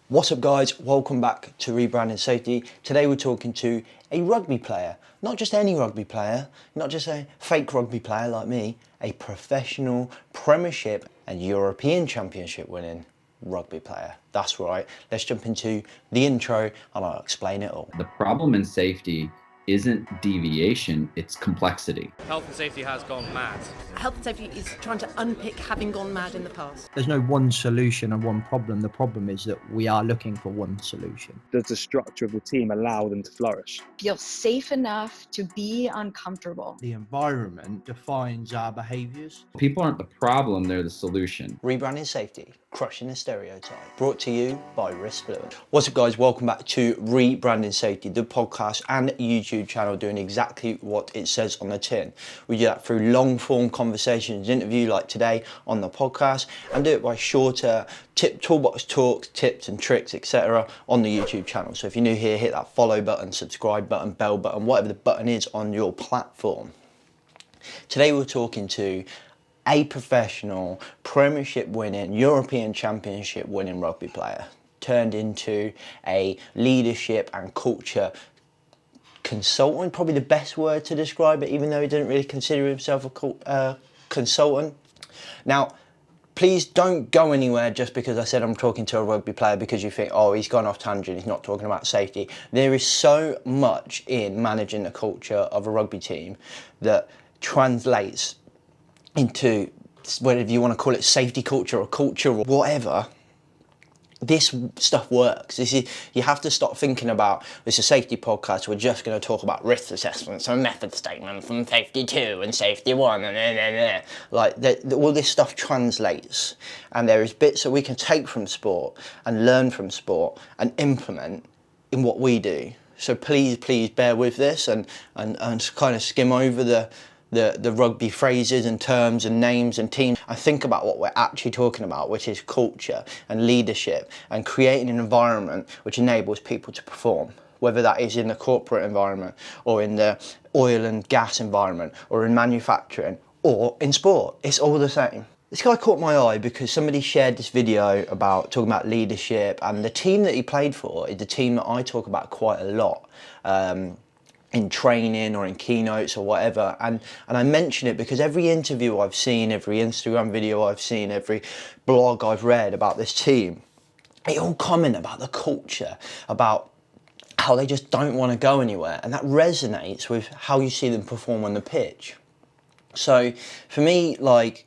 What's up guys, welcome back to Rebranding Safety. Today we're talking to a rugby player, not just any rugby player, not just a fake rugby player like me, a professional Premiership and European Championship winning rugby player. That's right, let's jump into the intro and I'll explain it all. The problem in safety isn't deviation, it's complexity. Health and safety has gone mad. Health and safety is trying to unpick having gone mad in the past. There's no one solution and one problem. The problem is that we are looking for one solution. Does the structure of the team allow them to flourish? Feel safe enough to be uncomfortable. The environment defines our behaviours. People aren't the problem, they're the solution. Rebranding Safety, crushing the stereotype. Brought to you by Risk Fluid. What's up guys, welcome back to Rebranding Safety, the podcast and YouTube channel doing exactly what it says on the tin. We do that through long form conversations, interview like today on the podcast, and do it by shorter toolbox talks, tips and tricks, etc. on the YouTube channel. So if you're new here, hit that follow button, subscribe button, bell button, whatever the button is on your platform. Today we're talking to a professional Premiership winning, European Championship winning rugby player turned into a leadership and culture consultant, probably the best word to describe it, even though he didn't really consider himself a consultant. Now, please don't go anywhere just because I said I'm talking to a rugby player because you think, oh, he's gone off tangent, he's not talking about safety. There is so much in managing the culture of a rugby team that translates into, whether you want to call it safety culture or culture or whatever. This stuff works. You have to stop thinking about, it's a safety podcast, we're just going to talk about risk assessments and method statements and safety 2 and safety 1 and like all this stuff translates, and there is bits that we can take from sport and learn from sport and implement in what we do. So please bear with this and kind of skim over the rugby phrases and terms and names and teams. I think about what we're actually talking about, which is culture and leadership and creating an environment which enables people to perform, whether that is in the corporate environment or in the oil and gas environment or in manufacturing or in sport. It's all the same. This guy caught my eye because somebody shared this video about talking about leadership, and the team that he played for is the team that I talk about quite a lot. In training or in keynotes or whatever, and I mention it because every interview I've seen, every Instagram video I've seen, every blog I've read about this team, they all comment about the culture, about how they just don't want to go anywhere, and that resonates with how you see them perform on the pitch. So for me, like,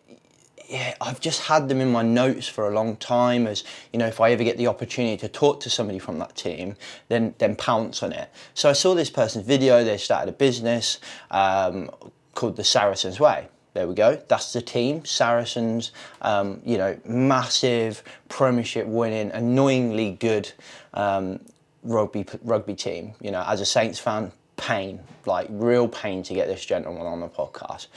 yeah, I've just had them in my notes for a long time as, you know, if I ever get the opportunity to talk to somebody from that team, then pounce on it. So I saw this person's video, they started a business called the Saracens Way. There we go, that's the team, Saracens, you know, massive Premiership winning, annoyingly good rugby team. You know, as a Saints fan, pain, like real pain to get this gentleman on the podcast.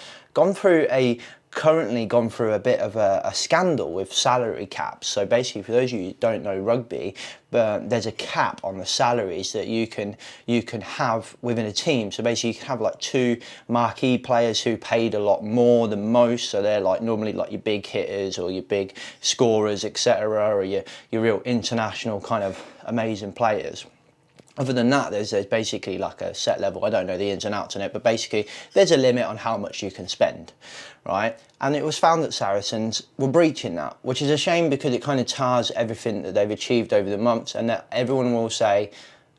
Currently gone through a bit of a scandal with salary caps. So basically, for those of you who don't know rugby, there's a cap on the salaries that you can have within a team. So basically, you can have like 2 marquee players who paid a lot more than most. So they're like normally like your big hitters or your big scorers, etc., or your real international kind of amazing players. Other than that, there's basically like a set level. I don't know the ins and outs on it, but basically there's a limit on how much you can spend, right? And it was found that Saracens were breaching that, which is a shame because it kind of tars everything that they've achieved over the months, and that everyone will say,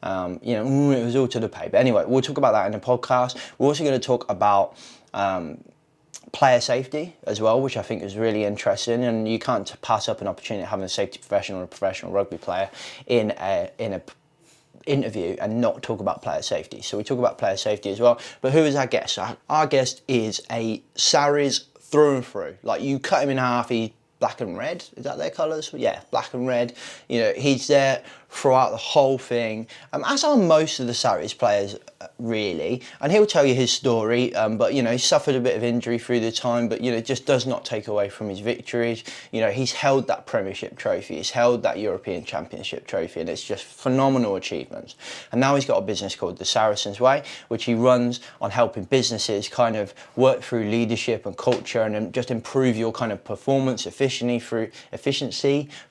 you know, it was all to the pay. But anyway, we'll talk about that in the podcast. We're also going to talk about player safety as well, which I think is really interesting, and you can't pass up an opportunity of having a safety professional or a professional rugby player in a interview and not talk about player safety. So we talk about player safety as well. But who is our guest? Our guest is a Sarries through and through. Like, you cut him in half, he's black and red. Is that their colours? Yeah, black and red. You know, he's there throughout the whole thing, as are most of the Sarries players, really. And he'll tell you his story, but, you know, he suffered a bit of injury through the time, but, you know, it just does not take away from his victories. You know, he's held that Premiership trophy, he's held that European Championship trophy, and it's just phenomenal achievements. And now he's got a business called the Saracens Way, which he runs on helping businesses kind of work through leadership and culture and just improve your kind of performance efficiency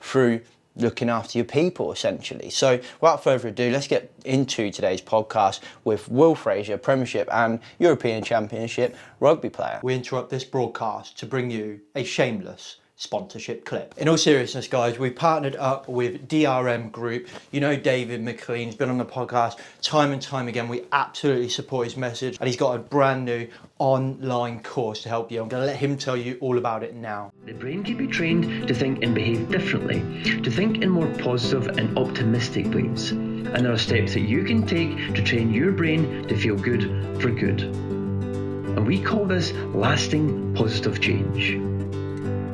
through looking after your people, essentially. So without further ado, let's get into today's podcast with Will Fraser, Premiership and European Championship rugby player. We interrupt this broadcast to bring you a shameless sponsorship clip. In all seriousness, guys, we partnered up with DRM Group. You know David McLean's been on the podcast time and time again. We absolutely support his message, and he's got a brand new online course to help you. I'm going to let him tell you all about it now. The brain can be trained to think and behave differently, to think in more positive and optimistic ways. And there are steps that you can take to train your brain to feel good for good. And we call this lasting positive change.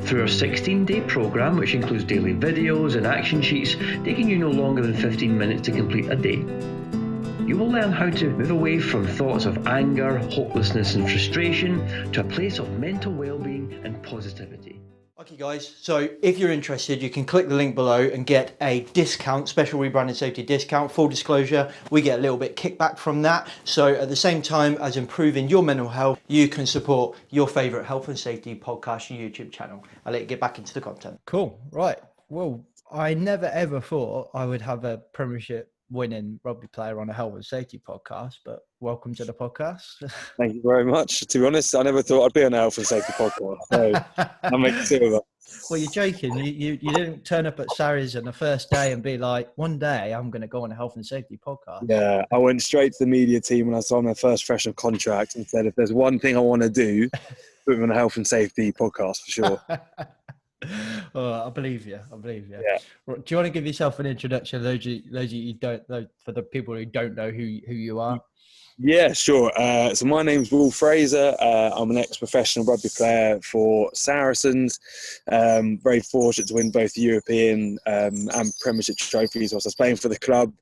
Through our 16-day program, which includes daily videos and action sheets, taking you no longer than 15 minutes to complete a day, you will learn how to move away from thoughts of anger, hopelessness and frustration to a place of mental well-being and positivity. Okay guys, so if you're interested, you can click the link below and get a discount, special rebranding safety discount. Full disclosure, we get a little bit kickback from that. So at the same time as improving your mental health, you can support your favourite health and safety podcast and YouTube channel. I'll let you get back into the content. Cool. Right. Well, I never ever thought I would have a Premiership winning rugby player on a health and safety podcast, but welcome to the podcast. Thank you very much. To be honest, I never thought I'd be on a health and safety podcast. So I'm excited. Well, you're joking. You didn't turn up at Sarries on the first day and be like, one day I'm going to go on a health and safety podcast. Yeah, I went straight to the media team when I signed my first professional contract and said, if there's one thing I want to do, put me on a health and safety podcast for sure. Oh, I believe you. Yeah. Do you want to give yourself an introduction, those you don't know, for the people who don't know who you are? Yeah, sure. So my name's Will Fraser. I'm an ex-professional rugby player for Saracens. Very fortunate to win both European and Premiership trophies whilst I was playing for the club.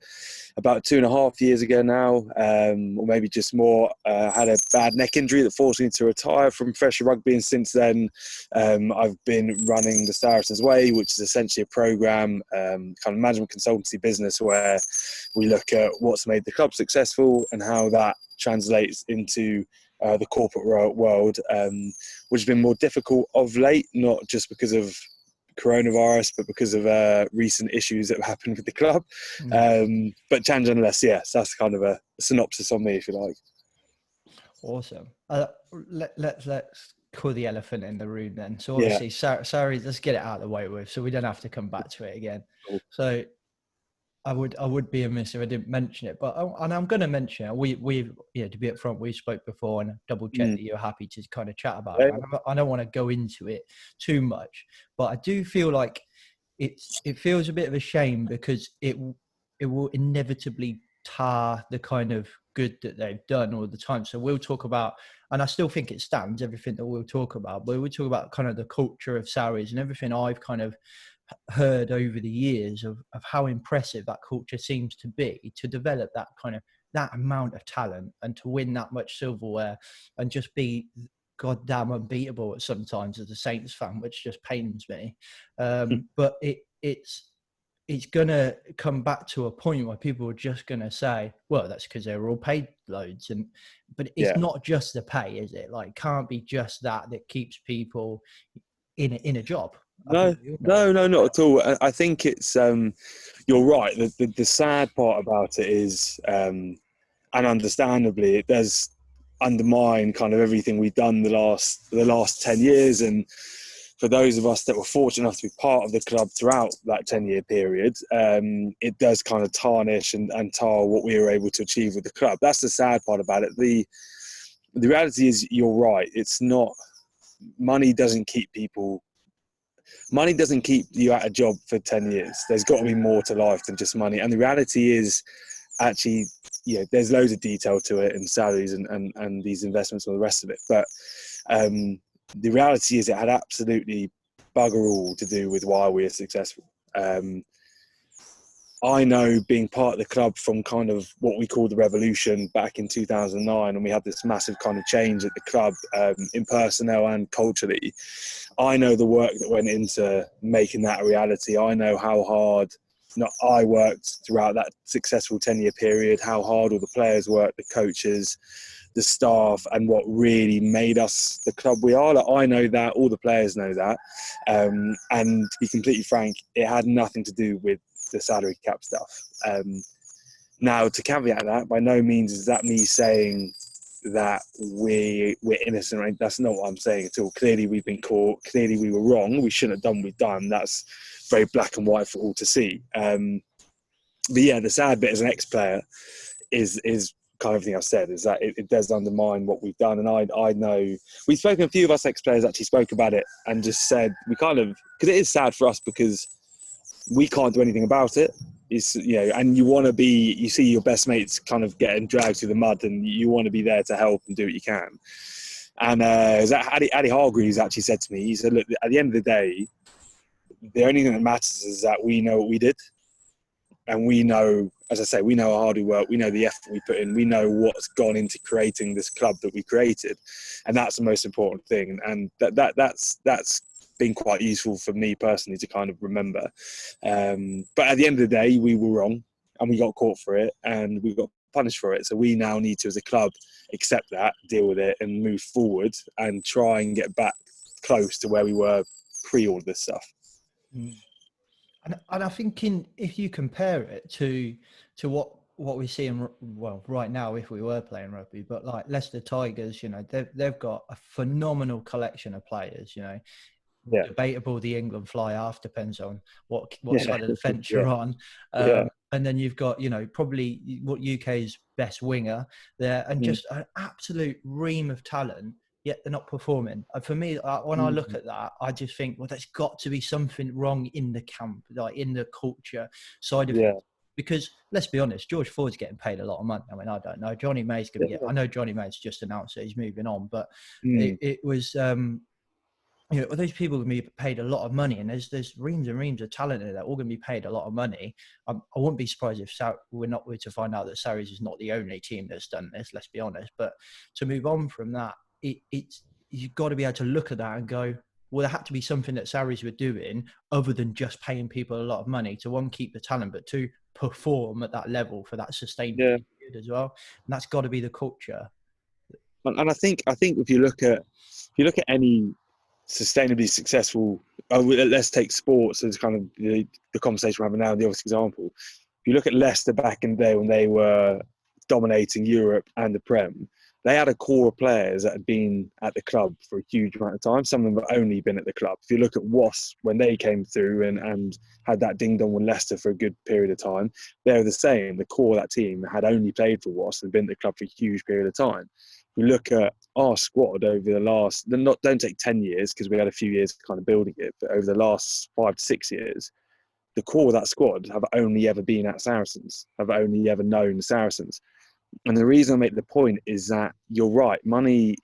About 2.5 years ago now, or maybe just more, had a bad neck injury that forced me to retire from professional rugby, and since then I've been running the Saracens Way, which is essentially a program, kind of management consultancy business where we look at what's made the club successful and how that translates into the corporate world, which has been more difficult of late, not just because of coronavirus, but because of recent issues that have happened with the club. But challenge nonetheless, yes, that's kind of a synopsis on me, if you like. Awesome. Let's call the elephant in the room then. So obviously, Sarries, let's get it out of the way with, so we don't have to come back to it again. Cool. So I would be amiss if I didn't mention it, but I'm going to mention it. We to be upfront, we spoke before and double checked that you're happy to kind of chat about it. I don't want to go into it too much, but I do feel like it feels a bit of a shame because it will inevitably tar the kind of good that they've done all the time. So we'll talk about, and I still think it stands, everything that we'll talk about, but we'll talk about kind of the culture of Sarries and everything I've kind of heard over the years of how impressive that culture seems to be to develop that amount of talent and to win that much silverware and just be goddamn unbeatable at sometimes as a Saints fan, which just pains me. But it's gonna come back to a point where people are just gonna say, well, that's because they were all paid loads, but it's not just the pay, is it? Like, can't be just that keeps people in a job. No, not at all. I think it's you're right. The sad part about it is, and understandably, it does undermine kind of everything we've done the last 10 years. And for those of us that were fortunate enough to be part of the club throughout that 10-year period, it does kind of tarnish and tar what we were able to achieve with the club. That's the sad part about it. The reality is, you're right. It's not, money doesn't keep you at a job for 10 years. There's got to be more to life than just money. And the reality is, actually, there's loads of detail to it and salaries and these investments and all the rest of it. But the reality is, it had absolutely bugger all to do with why we are successful. I know, being part of the club from kind of what we call the revolution back in 2009, and we had this massive kind of change at the club in personnel and culturally. I know the work that went into making that a reality. I know how hard I worked throughout that successful 10-year period, how hard all the players worked, the coaches, the staff, and what really made us the club we are. Like, I know that, all the players know that. And to be completely frank, it had nothing to do with the salary cap stuff. Now, to caveat that, by no means is that me saying that we're innocent, right? That's not what I'm saying at all. Clearly we've been caught, clearly we were wrong, we shouldn't have done what we've done. That's very black and white for all to see. But yeah, the sad bit as an ex-player is kind of everything I've said, is that it does undermine what we've done. And I know we've spoken, a few of us ex-players actually spoke about it and just said, we kind of, because it is sad for us because we can't do anything about it. It's, you know, and you see your best mates kind of getting dragged through the mud, and you want to be there to help and do what you can. And Addy Hargreaves actually said to me, he said, look, at the end of the day, the only thing that matters is that we know what we did. And we know, as I say, we know how hard we work, we know the effort we put in, we know what's gone into creating this club that we created. And that's the most important thing. And that's been quite useful for me personally to kind of remember. But at the end of the day, we were wrong and we got caught for it and we got punished for it. So we now need to, as a club, accept that, deal with it and move forward and try and get back close to where we were pre all of this stuff. And I think if you compare it to what we see right now, if we were playing rugby, but like Leicester Tigers, you know, they've got a phenomenal collection of players, you know. Yeah. Debatable the England fly half, depends on what side of the fence you're on. And then you've got, you know, probably what UK's best winger there, and just an absolute ream of talent, yet they're not performing. For me, when I look at that, I just think, well, there's got to be something wrong in the camp, like in the culture side of it. Because let's be honest, George Ford's getting paid a lot of money. I mean, I don't know. Johnny May's going to get. I know Johnny May's just announced that he's moving on, but it was. You know, those people are going to be paid a lot of money, and there's reams and reams of talent in there, all going to be paid a lot of money. I wouldn't be surprised if we're to find out that Sarries is not the only team that's done this, let's be honest. But to move on from that, it's you've got to be able to look at that and go, well, there had to be something that Sarries were doing other than just paying people a lot of money to, one, keep the talent, but two, perform at that level for that sustained period as well. And that's got to be the culture. And I think if you look at any sustainably successful, let's take sports as kind of the conversation we're having now, the obvious example. If you look at Leicester back in the day when they were dominating Europe and the Prem, they had a core of players that had been at the club for a huge amount of time. Some of them have only been at the club. If you look at Wasps, when they came through and had that ding-dong with Leicester for a good period of time, they were the same. The core of that team had only played for Wasps and been at the club for a huge period of time. We look at our squad over the last, don't take 10 years because we had a few years kind of building it, but over the last 5 to 6 years, the core of that squad have only ever been at Saracens, have only ever known the Saracens. And the reason I make the point is that you're right, money's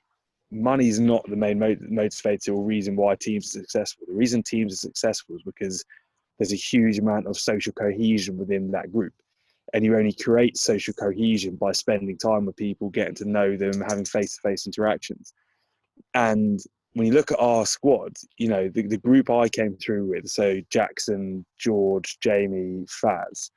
not the main motivator or reason why teams are successful. The reason teams are successful is because there's a huge amount of social cohesion within that group. And you only create social cohesion by spending time with people, getting to know them, having face-to-face interactions. And when you look at our squad, you know, the group I came through with, so Jackson, George, Jamie, Faz,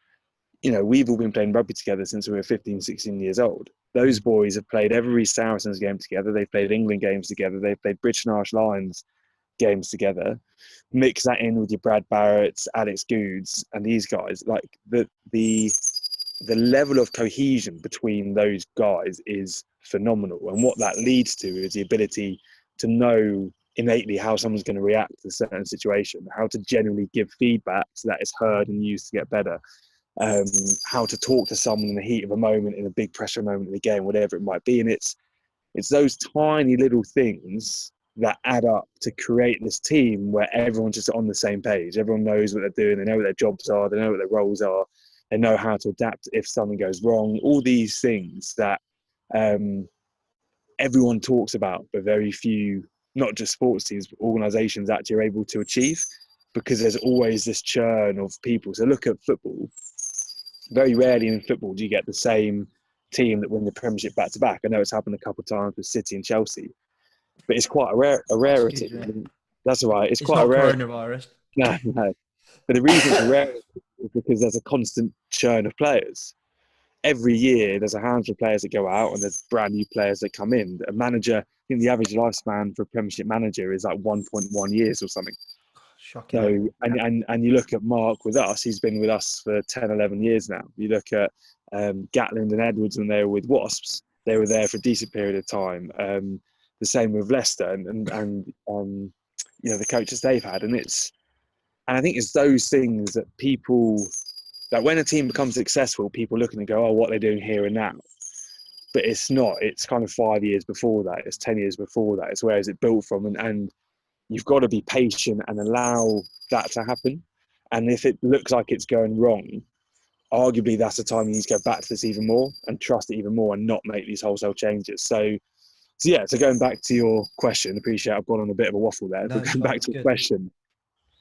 you know, we've all been playing rugby together since we were 15, 16 years old. Those boys have played every Saracens game together. They've played England games together. They've played British and Irish Lions games together. Mix that in with your Brad Barretts, Alex Goods, and these guys. Like the level of cohesion between those guys is phenomenal. And what that leads to is the ability to know innately how someone's going to react to a certain situation, how to genuinely give feedback so that it's heard and used to get better, how to talk to someone in the heat of a moment, in a big pressure moment in the game, whatever it might be. And it's those tiny little things that add up to create this team where everyone's just on the same page. Everyone knows what they're doing. They know what their jobs are. They know what their roles are. They know how to adapt if something goes wrong. All these things that everyone talks about, but very few, not just sports teams, but organisations actually are able to achieve, because there's always this churn of people. So look at football. Very rarely in football do you get the same team that win the Premiership back-to-back. I know it's happened a couple of times with City and Chelsea, but it's quite a rarity. That's all right. It's quite not a rarity. coronavirus. No. But the reason it's a rarity is because there's a constant churn of players. Every year there's a handful of players that go out and there's brand new players that come in. A manager, I think the average lifespan for a Premiership manager is like 1.1 years or something. Shocking. So, and you look at Mark with us, he's been with us for 10, 11 years now. You look at Gatland and Edwards when they were with Wasps, they were there for a decent period of time. The same with Leicester and you know, the coaches they've had. And I think it's those things that people, that when a team becomes successful, people look and go, oh, what they're doing here and now. But it's not. It's kind of 5 years before that. It's 10 years before that. It's where is it built from? And you've got to be patient and allow that to happen. And if it looks like it's going wrong, arguably that's the time you need to go back to this even more and trust it even more and not make these wholesale changes. So yeah, so going back to your question, appreciate I've gone on a bit of a waffle there, but going back to your question,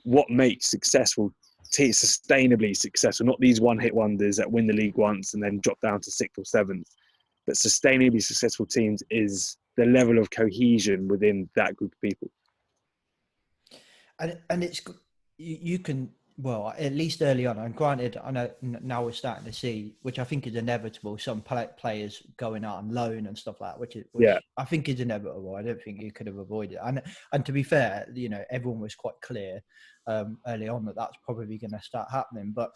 what makes successful teams sustainably successful, not these one-hit wonders that win the league once and then drop down to 6th or 7th, but sustainably successful teams is the level of cohesion within that group of people. And it's, you can, well, at least early on, and granted, I know now we're starting to see, which I think is inevitable, some players going out on loan and stuff like that, which I think is inevitable. I don't think you could have avoided it. And to be fair, you know, everyone was quite clear early on that that's probably going to start happening. But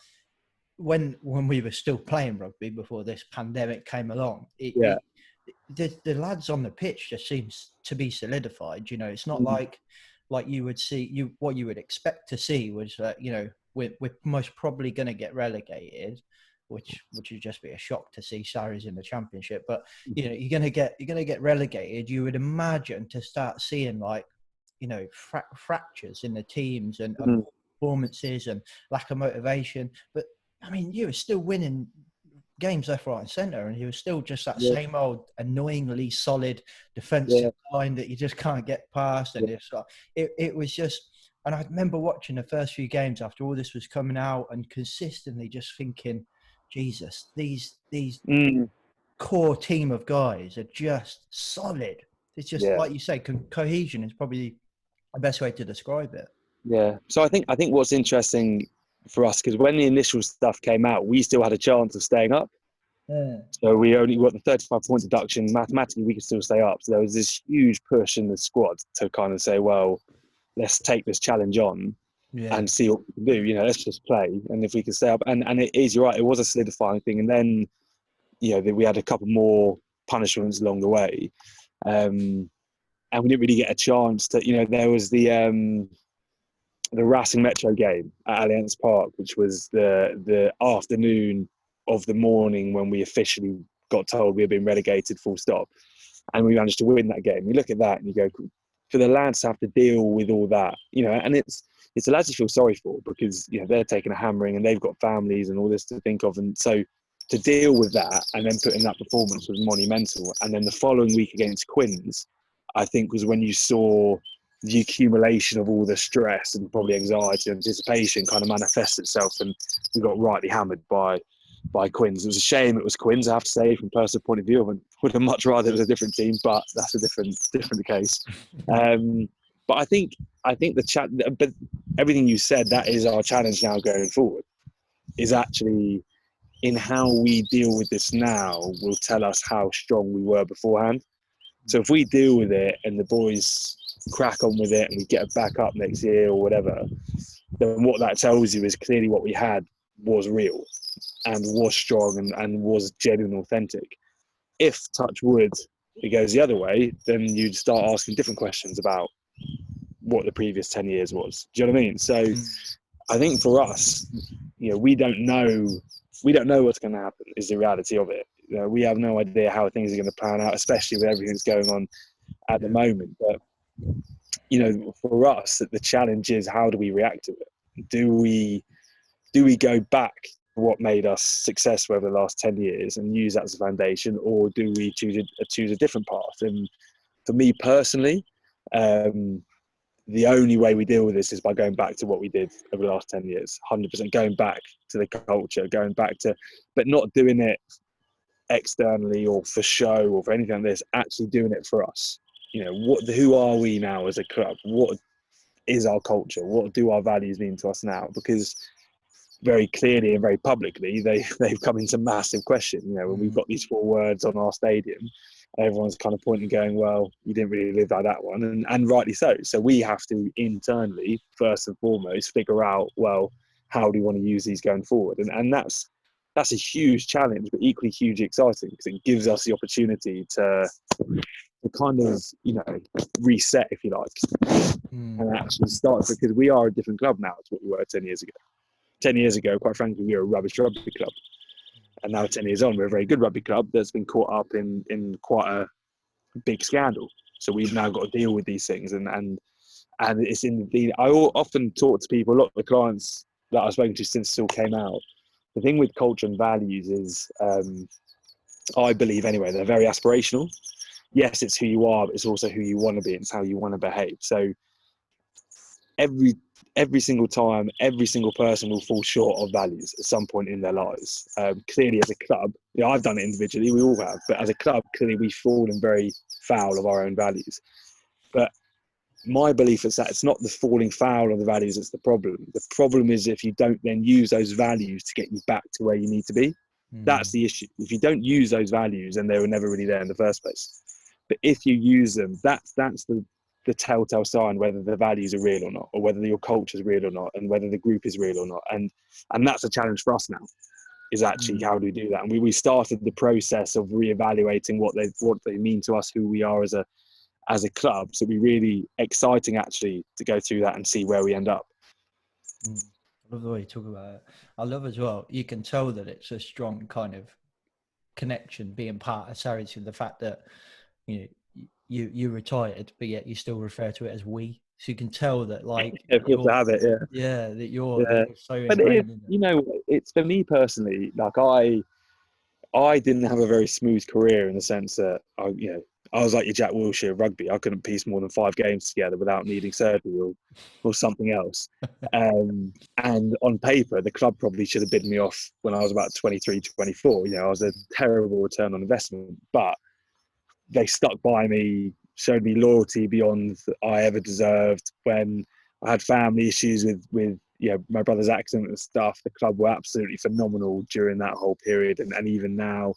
when we were still playing rugby before this pandemic came along, the lads on the pitch just seems to be solidified. You know, it's not like you would see, what you would expect to see was that, you know, we're most probably going to get relegated, which would just be a shock to see Sarries in the Championship. But you know, you're going to get relegated. You would imagine to start seeing, like, you know, fractures in the teams and performances and lack of motivation. But I mean, you were still winning games left, right, and centre, and he was still just that same old annoyingly solid defensive line that you just can't get past. And it was just, and I remember watching the first few games after all this was coming out and consistently just thinking, Jesus, these core team of guys are just solid. It's just like you say, cohesion is probably the best way to describe it. Yeah. So I think what's interesting for us, because when the initial stuff came out, we still had a chance of staying up. So we only got the 35-point deduction. Mathematically, we could still stay up. So there was this huge push in the squad to kind of say, well, let's take this challenge on and see what we can do. You know, let's just play. And if we can stay up, and it is, you're right, it was a solidifying thing. And then, you know, we had a couple more punishments along the way. And we didn't really get a chance to, you know, there was the Racing Metro game at Allianz Park, which was the afternoon of the morning when we officially got told we had been relegated, full stop, and we managed to win that game. You look at that and you go, for the lads to have to deal with all that, you know, and it's the lads you feel sorry for, because, you know, they're taking a hammering and they've got families and all this to think of, and so to deal with that and then put in that performance was monumental. And then the following week against Quins, I think, was when you saw the accumulation of all the stress and probably anxiety and anticipation kind of manifest itself, and we got rightly hammered by Quins. It was a shame it was Quins, I have to say, from a personal point of view. I would have much rather it was a different team, but that's a different case. But I think but everything you said, that is our challenge now going forward, is actually in how we deal with this now will tell us how strong we were beforehand. So if we deal with it and the boys crack on with it and we get it back up next year or whatever, then what that tells you is clearly what we had was real and was strong and was genuine and authentic. If, touch wood, it goes the other way, then you'd start asking different questions about what the previous 10 years was. Do you know what I mean? So I think for us, you know, we don't know what's going to happen, is the reality of it. You know, we have no idea how things are going to plan out, especially with everything that's going on at the moment. But, you know, for us, the challenge is, how do we react to it? Do we go back to what made us successful over the last 10 years and use that as a foundation, or do we choose a different path? And for me personally, the only way we deal with this is by going back to what we did over the last 10 years, 100%, going back to the culture, but not doing it externally or for show or for anything like this, actually doing it for us. You know, who are we now as a club? What is our culture? What do our values mean to us now? Because very clearly and very publicly, they've come into massive question. You know, when we've got these 4 words on our stadium, everyone's kind of pointing, going, "Well, you didn't really live by that one," and rightly so. So we have to internally, first and foremost, figure out, well, how do we want to use these going forward, and that's a huge challenge, but equally hugely exciting, because it gives us the opportunity to kind of, you know, reset, if you like, and actually start, because we are a different club now to what we were 10 years ago. 10 years ago, quite frankly, we were a rubbish rugby club. And now 10 years on, we're a very good rugby club that's been caught up in quite a big scandal. So we've now got to deal with these things. And it's in the, I often talk to people, a lot of the clients that I've spoken to since it all came out. The thing with culture and values is, I believe anyway, they're very aspirational. Yes, it's who you are, but it's also who you want to be. It's how you want to behave. So every single time, every single person will fall short of values at some point in their lives. Clearly, as a club, you know, I've done it individually, we all have, but as a club, clearly we've fallen very foul of our own values. But my belief is that it's not the falling foul of the values that's the problem. The problem is if you don't then use those values to get you back to where you need to be. That's the issue. If you don't use those values, then they were never really there in the first place. But if you use them, that's the telltale sign whether the values are real or not, or whether your culture is real or not, and whether the group is real or not. And that's a challenge for us now, is actually how do we do that? And we started the process of reevaluating what they mean to us, who we are as a club. So it'd be really exciting actually to go through that and see where we end up. I love the way you talk about it. I love as well, you can tell that it's a strong kind of connection being part of Sarries, with the fact that, you know, you retired, but yet you still refer to it as we. So you can tell that, like, Of course I have it, that you're so but ingrained in it. you know, it's, for me personally, like I didn't have a very smooth career, in the sense that I was like your Jack Wilshere of rugby. I couldn't piece more than 5 games together without needing surgery or something else. And on paper, the club probably should have bidden me off when I was about 23, 24. You know, I was a terrible return on investment, but they stuck by me, showed me loyalty beyond I ever deserved. When I had family issues with you know, my brother's accident and stuff, the club were absolutely phenomenal during that whole period, and even now.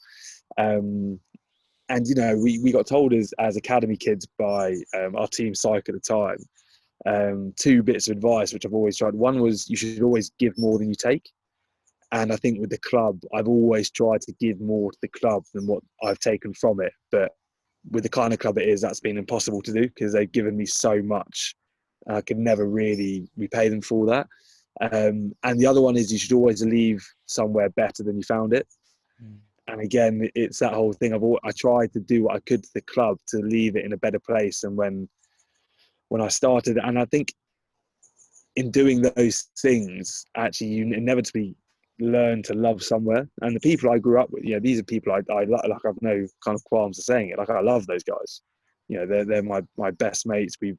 And you know, we got told as academy kids by our team psych at the time, 2 bits of advice which I've always tried. One was, you should always give more than you take. And I think with the club, I've always tried to give more to the club than what I've taken from it. But with the kind of club it is, that's been impossible to do, because they've given me so much. I could never really repay them for that. And the other one is, you should always leave somewhere better than you found it. And again, it's that whole thing. I tried to do what I could to the club to leave it in a better place than when I started. And I think in doing those things, actually, you inevitably learn to love somewhere. And the people I grew up with, you know, these are people I like. I've no kind of qualms of saying it. Like, I love those guys. You know, they're my best mates. We've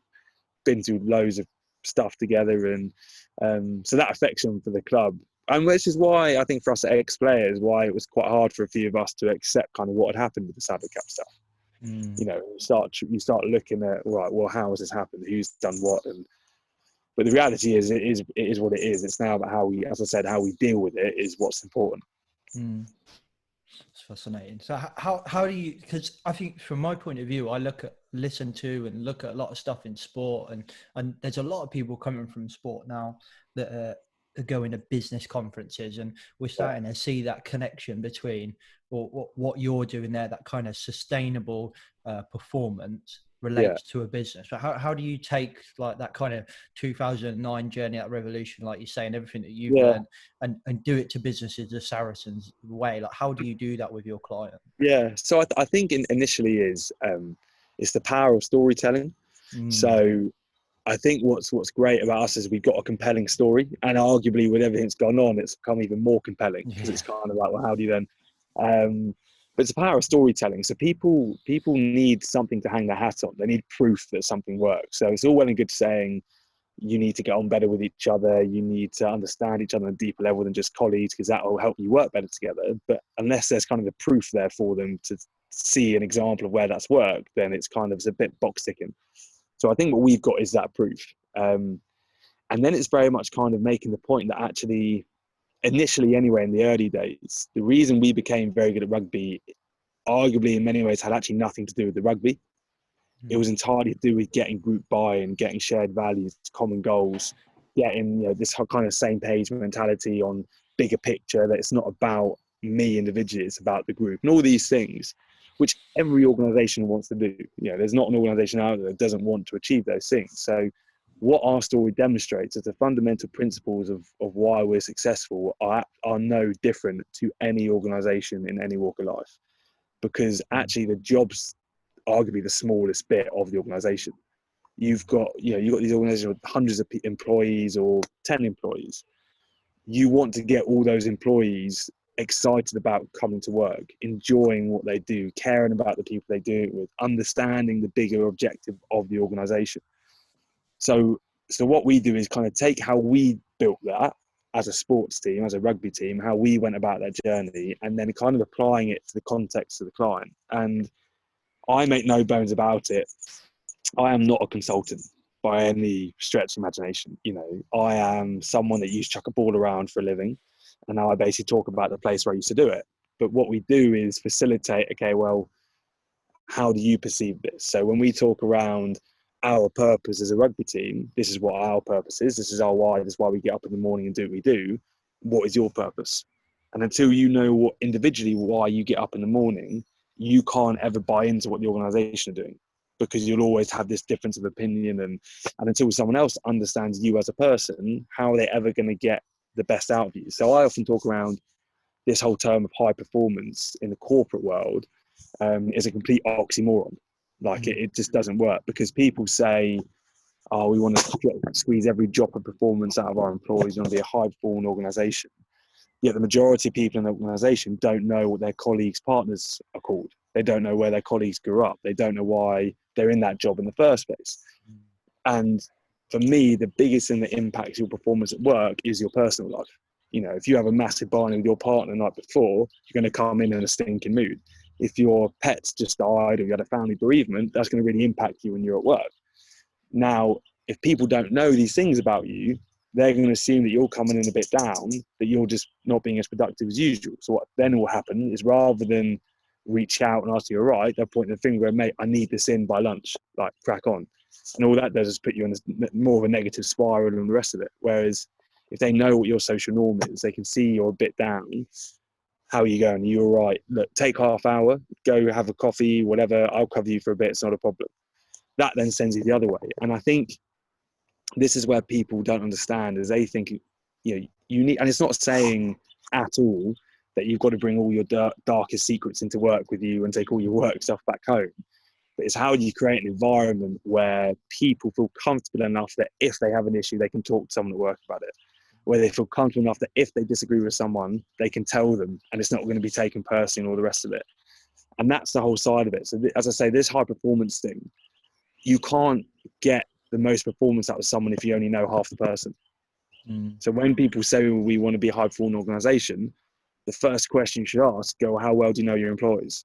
been through loads of stuff together, and so that affection for the club, and which is why I think for us ex-players, why it was quite hard for a few of us to accept kind of what had happened with the Saddle Cap stuff. You know, you start looking at, right, well, how has this happened? Who's done what? But the reality is, it is what it is. It's now about how we, as I said, how we deal with it is what's important. It's fascinating. So how do you, because I think from my point of view, I listen to and look at a lot of stuff in sport, and there's a lot of people coming from sport now that are going to business conferences, and we're starting to see that connection between what you're doing there, that kind of sustainable performance relates to a business. So how do you take, like, that kind of 2009 journey, that revolution, like you say, and everything that you've learned, and do it to businesses the Saracens way? Like, how do you do that with your client? So I think initially is it's the power of storytelling. So I think what's great about us is we've got a compelling story, and arguably with everything that's gone on, it's become even more compelling, because it's kind of like, well, how do you then but it's the power of storytelling. So people need something to hang their hat on. They need proof that something works. So it's all well and good saying you need to get on better with each other, you need to understand each other on a deeper level than just colleagues, because that will help you work better together. But unless there's kind of the proof there for them to see an example of where that's worked, then it's a bit box ticking. So I think what we've got is that proof. And then it's very much kind of making the point that actually initially anyway, in the early days, the reason we became very good at rugby, arguably in many ways, had actually nothing to do with the rugby. It was entirely to do with getting group buy-in, getting shared values, common goals, getting this kind of same page mentality on bigger picture, that it's not about me individually, it's about the group, and all these things, which every organisation wants to do. There's not an organisation out there that doesn't want to achieve those things. So what our story demonstrates is the fundamental principles of why we're successful are no different to any organisation in any walk of life, because actually the job's arguably the smallest bit of the organisation. You've got these organisations with hundreds of employees or 10 employees. You want to get all those employees excited about coming to work, enjoying what they do, caring about the people they do it with, understanding the bigger objective of the organisation. So what we do is kind of take how we built that as a sports team, as a rugby team, how we went about that journey, and then kind of applying it to the context of the client. And I make no bones about it, I am not a consultant by any stretch of imagination. I am someone that used to chuck a ball around for a living, and now I basically talk about the place where I used to do it. But what we do is facilitate, okay, well, how do you perceive this? So when we talk around our purpose as a rugby team, this is what our purpose is, this is our why, this is why we get up in the morning and do what we do. What is your purpose? And until you know what individually why you get up in the morning, you can't ever buy into what the organisation are doing, because you'll always have this difference of opinion. And until someone else understands you as a person, how are they ever going to get the best out of you? So I often talk around this whole term of high performance in the corporate world is a complete oxymoron. Like it just doesn't work, because people say, oh, we want to squeeze every drop of performance out of our employees, we want to be a high performing organisation. Yet the majority of people in the organisation don't know what their colleagues' partners are called. They don't know where their colleagues grew up. They don't know why they're in that job in the first place. And for me, the biggest thing that impacts your performance at work is your personal life. If you have a massive barney with your partner the night before, you're going to come in a stinking mood. If your pet's just died or you had a family bereavement, that's going to really impact you when you're at work. Now, if people don't know these things about you, they're going to assume that you're coming in a bit down, that you're just not being as productive as usual. So what then will happen is, rather than reach out and ask you, all right, they'll point the finger and, mate, I need this in by lunch, like crack on. And all that does is put you in more of a negative spiral than the rest of it. Whereas if they know what your social norm is, they can see you're a bit down. How are you going? Are you all right? Look, take half hour, go have a coffee, whatever. I'll cover you for a bit. It's not a problem. That then sends you the other way. And I think this is where people don't understand, is they think, you need, and it's not saying at all that you've got to bring all your darkest secrets into work with you and take all your work stuff back home. But it's how do you create an environment where people feel comfortable enough that if they have an issue, they can talk to someone at work about it. Where they feel comfortable enough that if they disagree with someone, they can tell them and it's not going to be taken personally and all the rest of it. And that's the whole side of it. So as I say, this high performance thing, you can't get the most performance out of someone if you only know half the person. So when people say we want to be a high performing organisation, the first question you should ask, how well do you know your employees?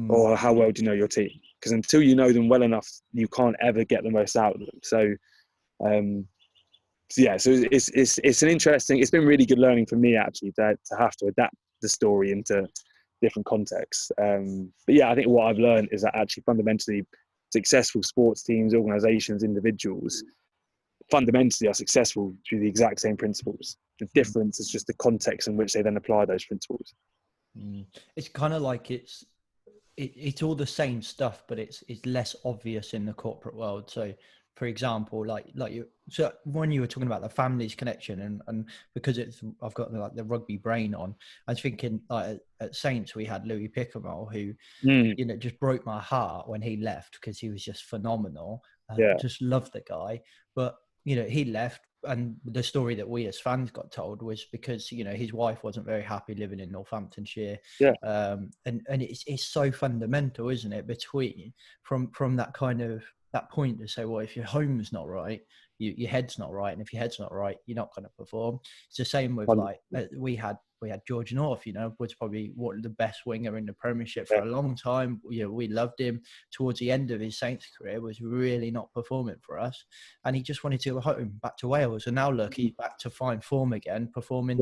Or how well do you know your team? Because until you know them well enough, you can't ever get the most out of them. So it's an interesting, it's been really good learning for me actually to have to adapt the story into different contexts. But yeah, I think what I've learned is that actually fundamentally successful sports teams, organisations, individuals fundamentally are successful through the exact same principles. The difference is just the context in which they then apply those principles. It's kind of like it's all the same stuff, but it's less obvious in the corporate world. So for example, so when you were talking about the families connection and because I've got like the rugby brain on, I was thinking like at Saints we had Louis Picamole who just broke my heart when he left, because he was just phenomenal. Just loved the guy, but he left, and the story that we as fans got told was because his wife wasn't very happy living in Northamptonshire. And it's so fundamental, isn't it, between from that kind of that point to say, well, if your home's not right, your head's not right, and if your head's not right, you're not going to perform. It's the same with we had we had George North, was probably one of the best winger in the Premiership for a long time. We loved him. Towards the end of his Saints career, was really not performing for us, and he just wanted to go home back to Wales. And now look, he's back to fine form again, performing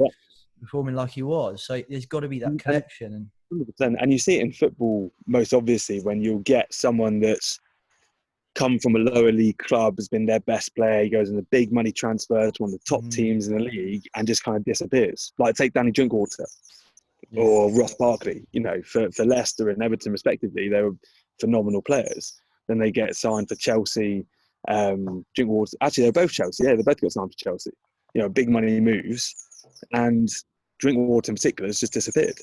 like he was. So there's got to be that connection. 100%. And you see it in football most obviously when you'll get someone that's come from a lower league club, has been their best player, he goes in a big money transfer to one of the top teams in the league and just kind of disappears. Like take Danny Drinkwater or Ross Barkley, for Leicester and Everton respectively, they were phenomenal players. Then they get signed for Chelsea. Drinkwater, actually they're both Chelsea, they both got signed for Chelsea. Big money moves, and Drinkwater in particular has just disappeared.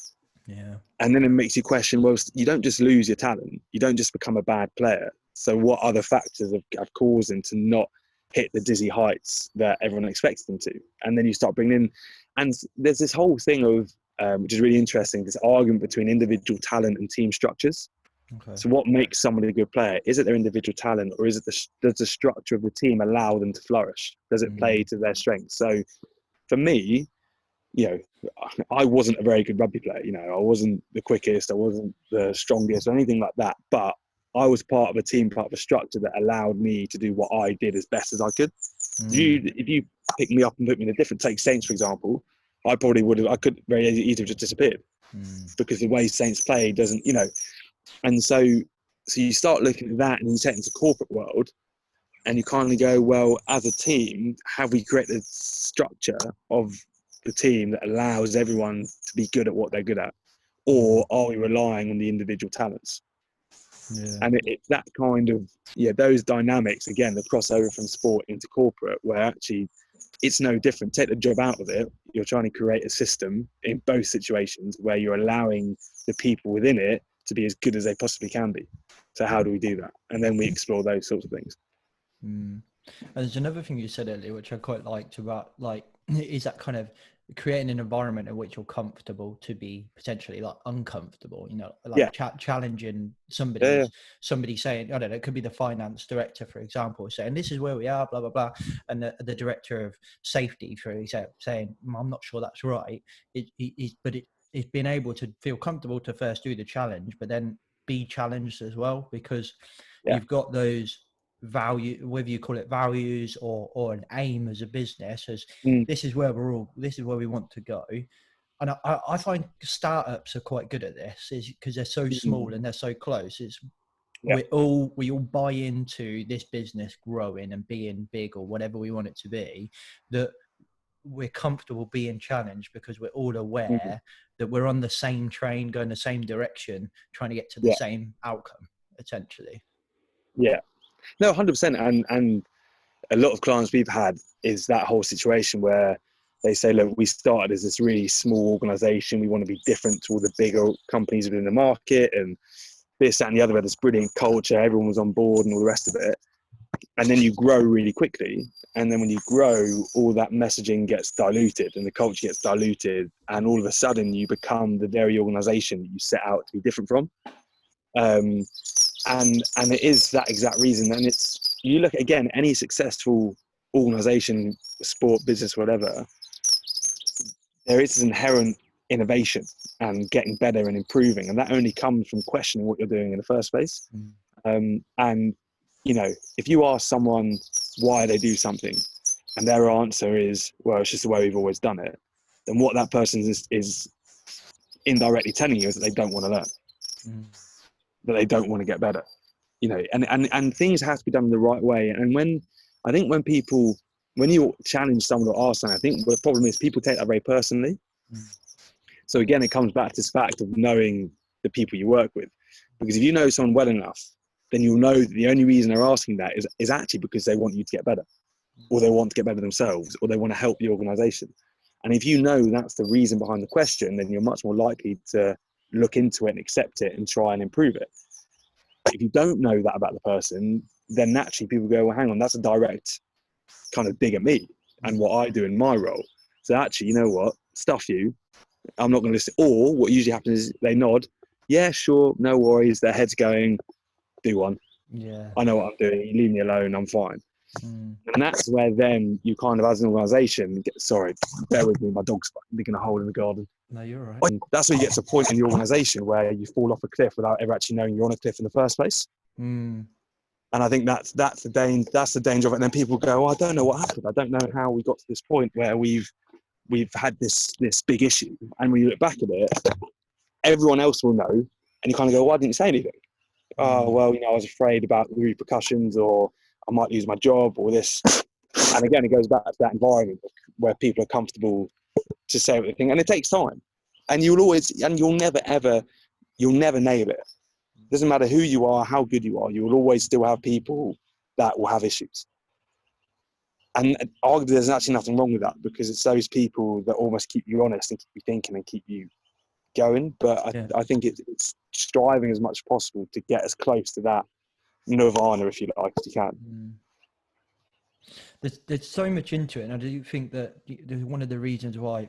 Yeah. And then it makes you question, well, you don't just lose your talent, you don't just become a bad player. So what other factors have caused him to not hit the dizzy heights that everyone expects them to? And then you start bringing in, and there's this whole thing of, which is really interesting, this argument between individual talent and team structures. Okay. So what makes somebody a good player? Is it their individual talent, or is it does the structure of the team allow them to flourish? Does it play to their strengths? So for me, I wasn't a very good rugby player. I wasn't the quickest, I wasn't the strongest or anything like that, but I was part of a team, part of a structure that allowed me to do what I did as best as I could. If you pick me up and put me in a different, take Saints for example, I could very easily have just disappeared because the way Saints play doesn't, and so you start looking at that and you take it into the corporate world and you kind of go, well, as a team, have we created a structure of the team that allows everyone to be good at what they're good at, or are we relying on the individual talents? And it's that kind of those dynamics again, the crossover from sport into corporate, where actually it's no different. Take the job out of it, you're trying to create a system in both situations where you're allowing the people within it to be as good as they possibly can be. So how do we do that? And then we explore those sorts of things. And there's another thing you said earlier, which I quite liked about, is that kind of creating an environment in which you're comfortable to be potentially uncomfortable, challenging somebody, somebody saying, I don't know, it could be the finance director, for example, saying, this is where we are, blah, blah, blah. And the director of safety, for example, saying, I'm not sure that's right. It's being able to feel comfortable to first do the challenge, but then be challenged as well, because you've got those value, whether you call it values or an aim as a business, as this is where we want to go. And I find startups are quite good at this, is because they're so small and they're so close. We all buy into this business growing and being big or whatever we want it to be, that we're comfortable being challenged because we're all aware that we're on the same train, going the same direction, trying to get to the same outcome, essentially. No, 100%. And a lot of clients we've had is that whole situation where they say, look, we started as this really small organization. We want to be different to all the bigger companies within the market, and this, that, and the other, where this brilliant culture, everyone was on board and all the rest of it. And then you grow really quickly. And then when you grow, all that messaging gets diluted and the culture gets diluted. And all of a sudden you become the very organization that you set out to be different from. And it is that exact reason. And you look at, again, any successful organization, sport, business, whatever, there is this inherent innovation and getting better and improving. And that only comes from questioning what you're doing in the first place. And, if you ask someone why they do something and their answer is, well, it's just the way we've always done it, then what that person is indirectly telling you is that they don't want to learn. That they don't want to get better, and things have to be done in the right way. And when you challenge someone or ask someone, I think the problem is people take that very personally. So again, it comes back to this fact of knowing the people you work with, because if you know someone well enough, then you'll know that the only reason they're asking that is actually because they want you to get better, or they want to get better themselves, or they want to help the organization. And if you know that's the reason behind the question, then you're much more likely to look into it and accept it and try and improve it. If you don't know that about the person, then naturally people go, well, hang on, that's a direct kind of dig at me and what I do in my role. So actually, you know what, stuff you, I'm not going to listen. Or what usually happens is they nod, yeah, sure, no worries, their head's going, do one. I know what I'm doing, you leave me alone, I'm fine. Mm. And that's where then you kind of, as an organisation, sorry, bear with me, my dog's digging a hole in the garden. No, you're all right. And that's where you get to a point in the organisation where you fall off a cliff without ever actually knowing you're on a cliff in the first place. Mm. And I think that's the danger of it. And then people go, I don't know what happened. I don't know how we got to this point where we've had this big issue. And when you look back at it, everyone else will know. And you kind of go, why didn't you say anything? Oh, well, I was afraid about the repercussions, or I might lose my job, or this. And again, it goes back to that environment where people are comfortable to say what they think. And it takes time. And you'll never nail it. Doesn't matter who you are, how good you are, you will always still have people that will have issues. And arguably, there's actually nothing wrong with that, because it's those people that almost keep you honest and keep you thinking and keep you going. But I think it's striving as much as possible to get as close to that nirvana, if you like, as you can. There's so much into it, and I do think that one of the reasons why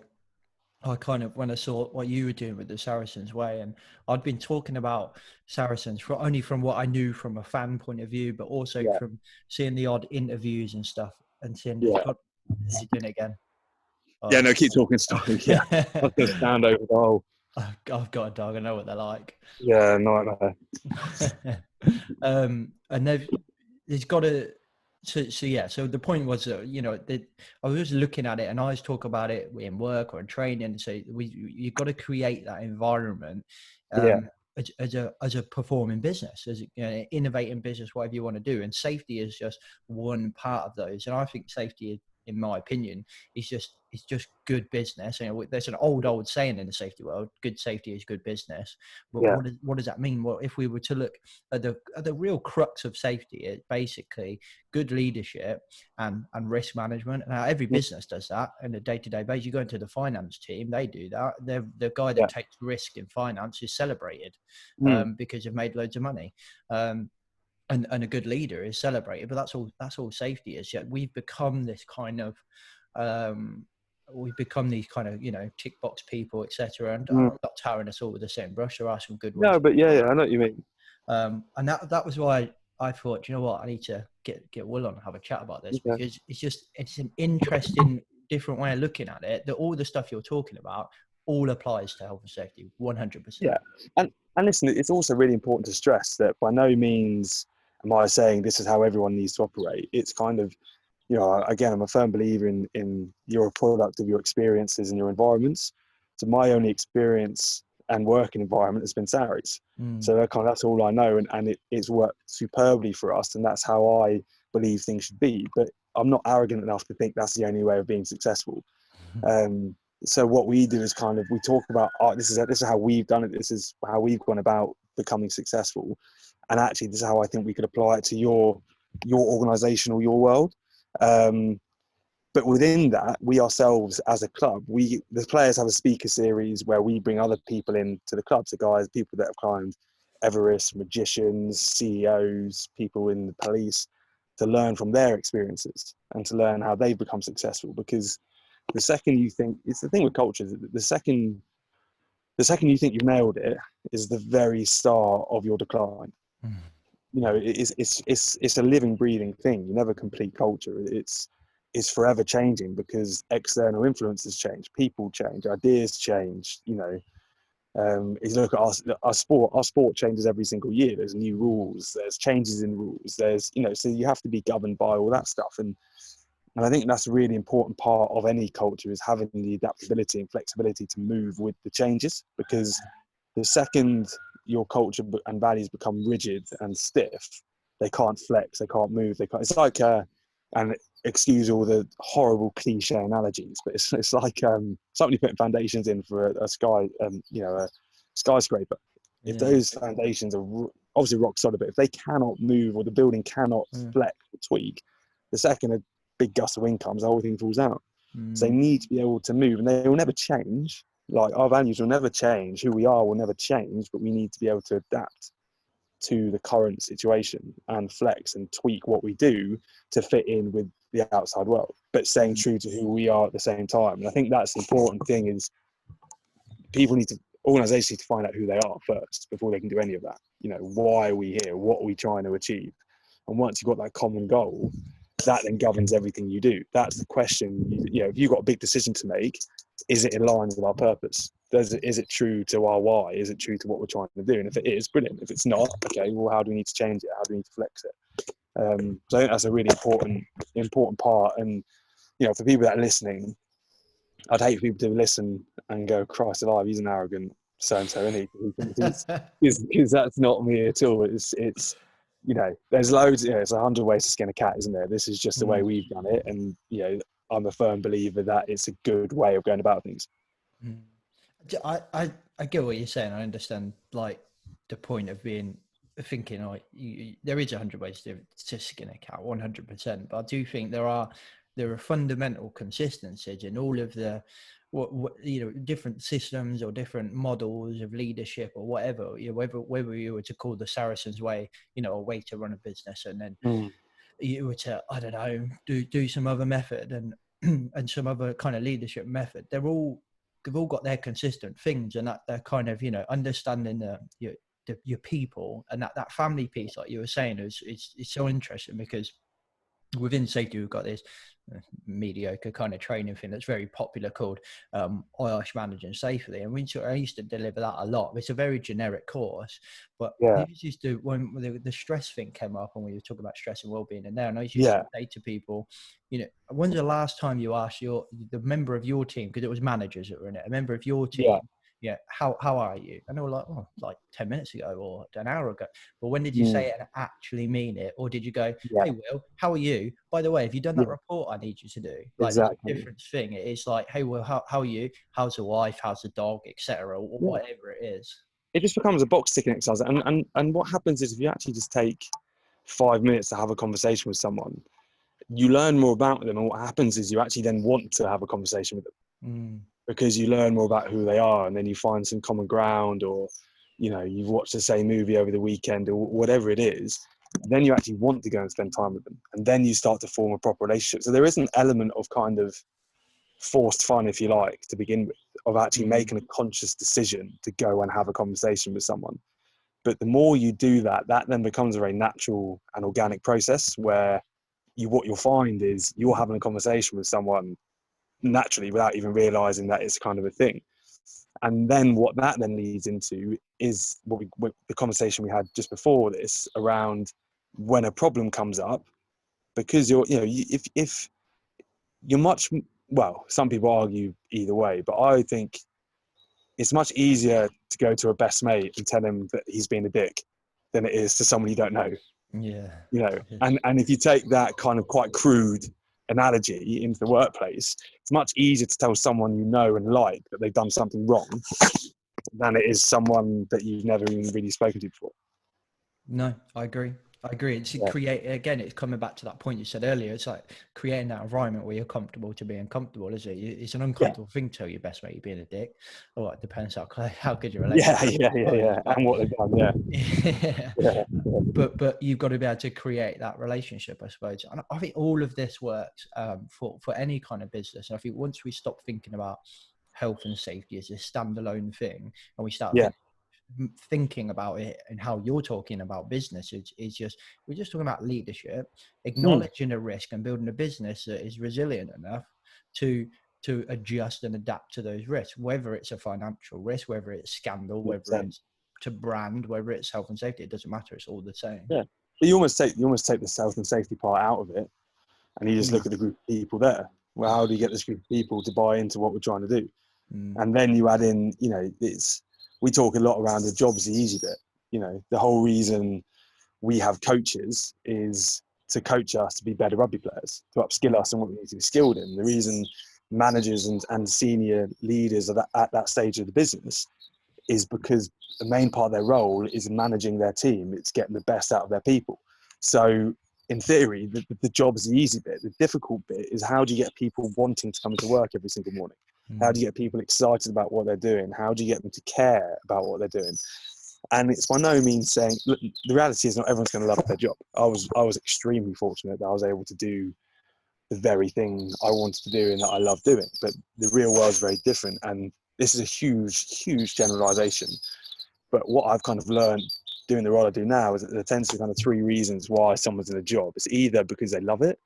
I kind of, when I saw what you were doing with the Saracens Way, and I'd been talking about Saracens only from what I knew from a fan point of view, but also from seeing the odd interviews and stuff, and seeing, is he doing it again? Oh. Yeah, no, keep talking stuff. Yeah, I was going to stand over the hole. I've got a dog. I know what they're like. Yeah, nightmare. And there's got to. So the point was, I was looking at it, and I always talk about it in work or in training. So you've got to create that environment as a performing business, as an innovating business, whatever you want to do. And safety is just one part of those. And I think safety, in my opinion, is just good business. There's an old saying in the safety world: good safety is good business. But what does that mean? Well, if we were to look at the real crux of safety, it's basically good leadership and risk management. Now, every business does that on a day-to-day basis. You go into the finance team, they do that. The guy that takes risk in finance is celebrated because they've made loads of money. And a good leader is celebrated, but that's all safety is. Yet we've become this kind of, tick box people, etc. And I'm not tarring us all with the same brush. There are some good ones. No, but I know what you mean. And that was why I thought, you know what, I need to get Will on and have a chat about this, because it's an interesting, different way of looking at it. That all the stuff you're talking about all applies to health and safety, 100%. Yeah, and listen, it's also really important to stress that by no means am I saying this is how everyone needs to operate. It's kind of, again, I'm a firm believer in you're a product of your experiences and your environments. So my only experience and working environment has been Sarries. So that's all I know, and it's worked superbly for us, and that's how I believe things should be. But I'm not arrogant enough to think that's the only way of being successful. So what we do is kind of, we talk about, this is how we've done it. This is how we've gone about becoming successful. And actually, this is how I think we could apply it to your organisation or your world. But within that, we ourselves as a club, the players have a speaker series where we bring other people into the club. So people that have climbed Everest, magicians, CEOs, people in the police, to learn from their experiences and to learn how they've become successful. Because the second you think, it's the thing with culture, the second you think you've nailed it is the very start of your decline. It's a living, breathing thing. You never complete culture. It's forever changing, because external influences change, people change, ideas change. If you look at our sport changes every single year. There's new rules, there's changes in rules, there's so you have to be governed by all that stuff. And I think that's a really important part of any culture, is having the adaptability and flexibility to move with the changes. Because the second your culture and values become rigid and stiff, they can't flex, they can't move, they can't. It's like, and excuse all the horrible cliche analogies, but it's like somebody putting foundations in for a skyscraper. If those foundations are obviously rock solid, but if they cannot move, or the building cannot flex or tweak, the second a big gust of wind comes, the whole thing falls out. So they need to be able to move, and they will never change. Like, our values will never change, who we are will never change, but we need to be able to adapt to the current situation and flex and tweak what we do to fit in with the outside world, but staying true to who we are at the same time. And I think that's the important thing, is organizations need to find out who they are first before they can do any of that. Why are we here? What are we trying to achieve? And once you've got that common goal, that then governs everything you do. That's the question. You know, if you've got a big decision to make, is it in line with our purpose? Is it true to our why? Is it true to what we're trying to do? And if it is, brilliant. If it's not, okay, well, how do we need to change it? How do we need to flex it? So I think that's a really important part. And, you know, for people that are listening, I'd hate for people to listen and go, Christ alive, he's an arrogant so-and-so, isn't he? Because that's not me at all. It's you know, there's loads, you know, it's 100 ways to skin a cat, isn't there? This is just the way we've done it. And, you know, I'm a firm believer that it's a good way of going about things. I get what you're saying. I understand, like, the point of thinking, like, there is 100 ways to skin a cat, 100%. But I do think there are fundamental consistencies in all of the what you know, different systems or different models of leadership or whatever. You know, whether you were to call the Saracens Way, you know, a way to run a business, and then you were to, I don't know, do some other method and and some other kind of leadership method. They've all got their consistent things, and that they're kind of, you know, understanding your people, and that family piece, like you were saying, is so interesting, because within safety we've got this mediocre kind of training thing that's very popular called Irish Managing Safely, and I used to deliver that a lot. It's a very generic course, but I used to, when the stress thing came up and we were talking about stress and well-being in there, and I used to say to people, you know, when's the last time you asked the member of your team, because it was managers that were in it, a member of your team, how are you? And they were like, oh, like 10 minutes ago or an hour ago. But when did you say it and actually mean it? Or did you go, hey, Will, how are you? By the way, have you done that report I need you to do? Like, exactly. It's a different thing. It's like, hey, Will, how are you? How's the wife? How's the dog? Etc. Or whatever it is. It just becomes a box ticking exercise. And what happens is, if you actually just take 5 minutes to have a conversation with someone, you learn more about them. And what happens is you actually then want to have a conversation with them. Because you learn more about who they are, and then you find some common ground, or, you know, you've watched the same movie over the weekend or whatever it is, then you actually want to go and spend time with them, and then you start to form a proper relationship. So there is an element of kind of forced fun, if you like, to begin with, of actually making a conscious decision to go and have a conversation with someone. But the more you do that then becomes a very natural and organic process, where what you'll find is you're having a conversation with someone naturally without even realizing that it's kind of a thing. And then what that then leads into is the conversation we had just before this around when a problem comes up, because if you're some people argue either way, but I think it's much easier to go to a best mate and tell him that he's being a dick than it is to someone you don't know. You know, and if you take that kind of quite crude analogy into the workplace, it's much easier to tell someone you know and like that they've done something wrong than it is someone that you've never even really spoken to before. No, I agree. It's it's coming back to that point you said earlier. It's like creating that environment where you're comfortable to be uncomfortable, is it? It's an uncomfortable thing to tell your best mate you're being a dick. Or it depends how good your relationship is. And what they've done, But you've got to be able to create that relationship, I suppose. And I think all of this works for any kind of business. And I think once we stop thinking about health and safety as a standalone thing, and we start thinking about it and how you're talking about business, we're just talking about leadership, acknowledging a risk and building a business that is resilient enough to adjust and adapt to those risks, whether it's a financial risk, whether it's scandal, whether it's to brand, whether it's health and safety. It doesn't matter, it's all the same. But you almost take the health and safety part out of it, and you just look at the group of people there. Well, how do you get this group of people to buy into what we're trying to do? And then you add in, you know, we talk a lot around the job's the easy bit. You know, the whole reason we have coaches is to coach us to be better rugby players, to upskill us in what we need to be skilled in. The reason managers and senior leaders are at that stage of the business is because the main part of their role is managing their team. It's getting the best out of their people. So in theory, the job's the easy bit. The difficult bit is, how do you get people wanting to come into work every single morning? How do you get people excited about what they're doing? How do you get them to care about what they're doing? And it's by no means saying, look, the reality is not everyone's going to love their job. I was extremely fortunate that I was able to do the very thing I wanted to do and that I love doing. But the real world is very different. And this is a huge, huge generalization. But what I've kind of learned doing the role I do now is that there tends to be kind of three reasons why someone's in a job. It's either because they love it,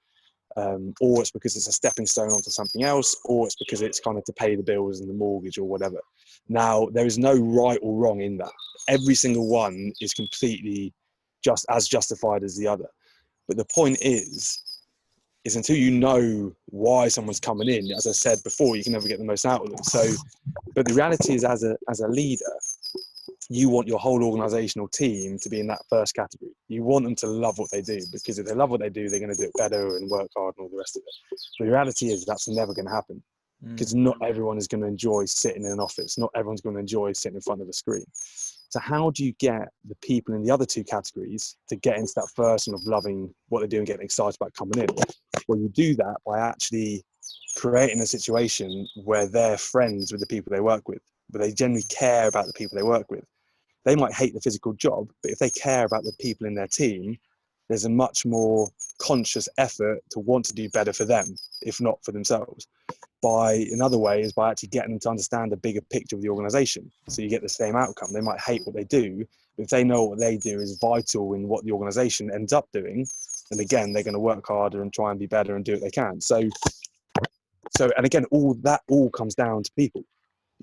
or it's because it's a stepping stone onto something else, or it's because it's kind of to pay the bills and the mortgage or whatever. Now, there is no right or wrong in that. Every single one is completely just as justified as the other. But the point is until you know why someone's coming in, as I said before, you can never get the most out of them. So, but the reality is, as a leader, you want your whole organizational team to be in that first category. You want them to love what they do, because if they love what they do, they're going to do it better and work hard and all the rest of it. But the reality is that's never going to happen, because not everyone is going to enjoy sitting in an office. Not everyone's going to enjoy sitting in front of a screen. So how do you get the people in the other two categories to get into that first one of loving what they do and getting excited about coming in? Well, you do that by actually creating a situation where they're friends with the people they work with, but they generally care about the people they work with. They might hate the physical job, but if they care about the people in their team, there's a much more conscious effort to want to do better for them, if not for themselves. Another way is by actually getting them to understand the bigger picture of the organization. So you get the same outcome. They might hate what they do, but if they know what they do is vital in what the organization ends up doing, then again, they're going to work harder and try and be better and do what they can. So, and again, all comes down to people.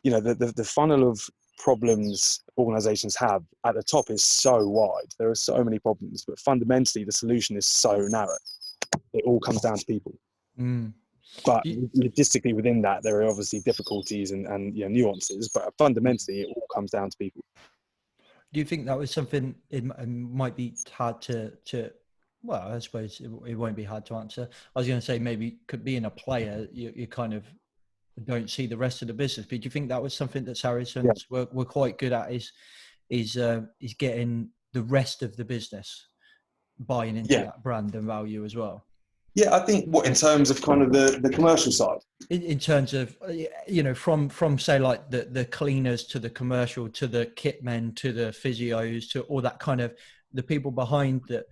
You know, the funnel of problems organizations have at the top is so wide. There are so many problems, but fundamentally the solution is so narrow. It all comes down to people. But logistically within that, there are obviously difficulties and nuances, but fundamentally it all comes down to people. Do you think that was something it might be hard to well, I suppose it won't be hard to answer. I was going to say maybe could being a player, you kind of don't see the rest of the business. But do you think that was something that Saracens were quite good at? Is getting the rest of the business buying into that brand and value as well? Yeah, I think in terms of kind of the commercial side. In terms of, from say like the cleaners to the commercial to the kit men to the physios to all that kind of the people behind that.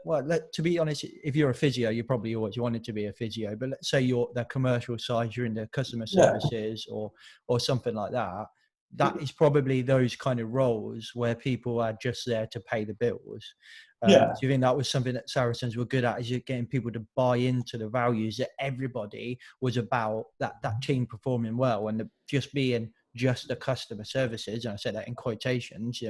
Well, to be honest, if you're a physio, you probably always wanted to be a physio. But let's say you're the commercial side, you're in the customer services or something like that. That is probably those kind of roles where people are just there to pay the bills. Do you think that was something that Saracens were good at? Is it getting people to buy into the values that everybody was about, that team performing well and just being just the customer services? And I said that in quotations.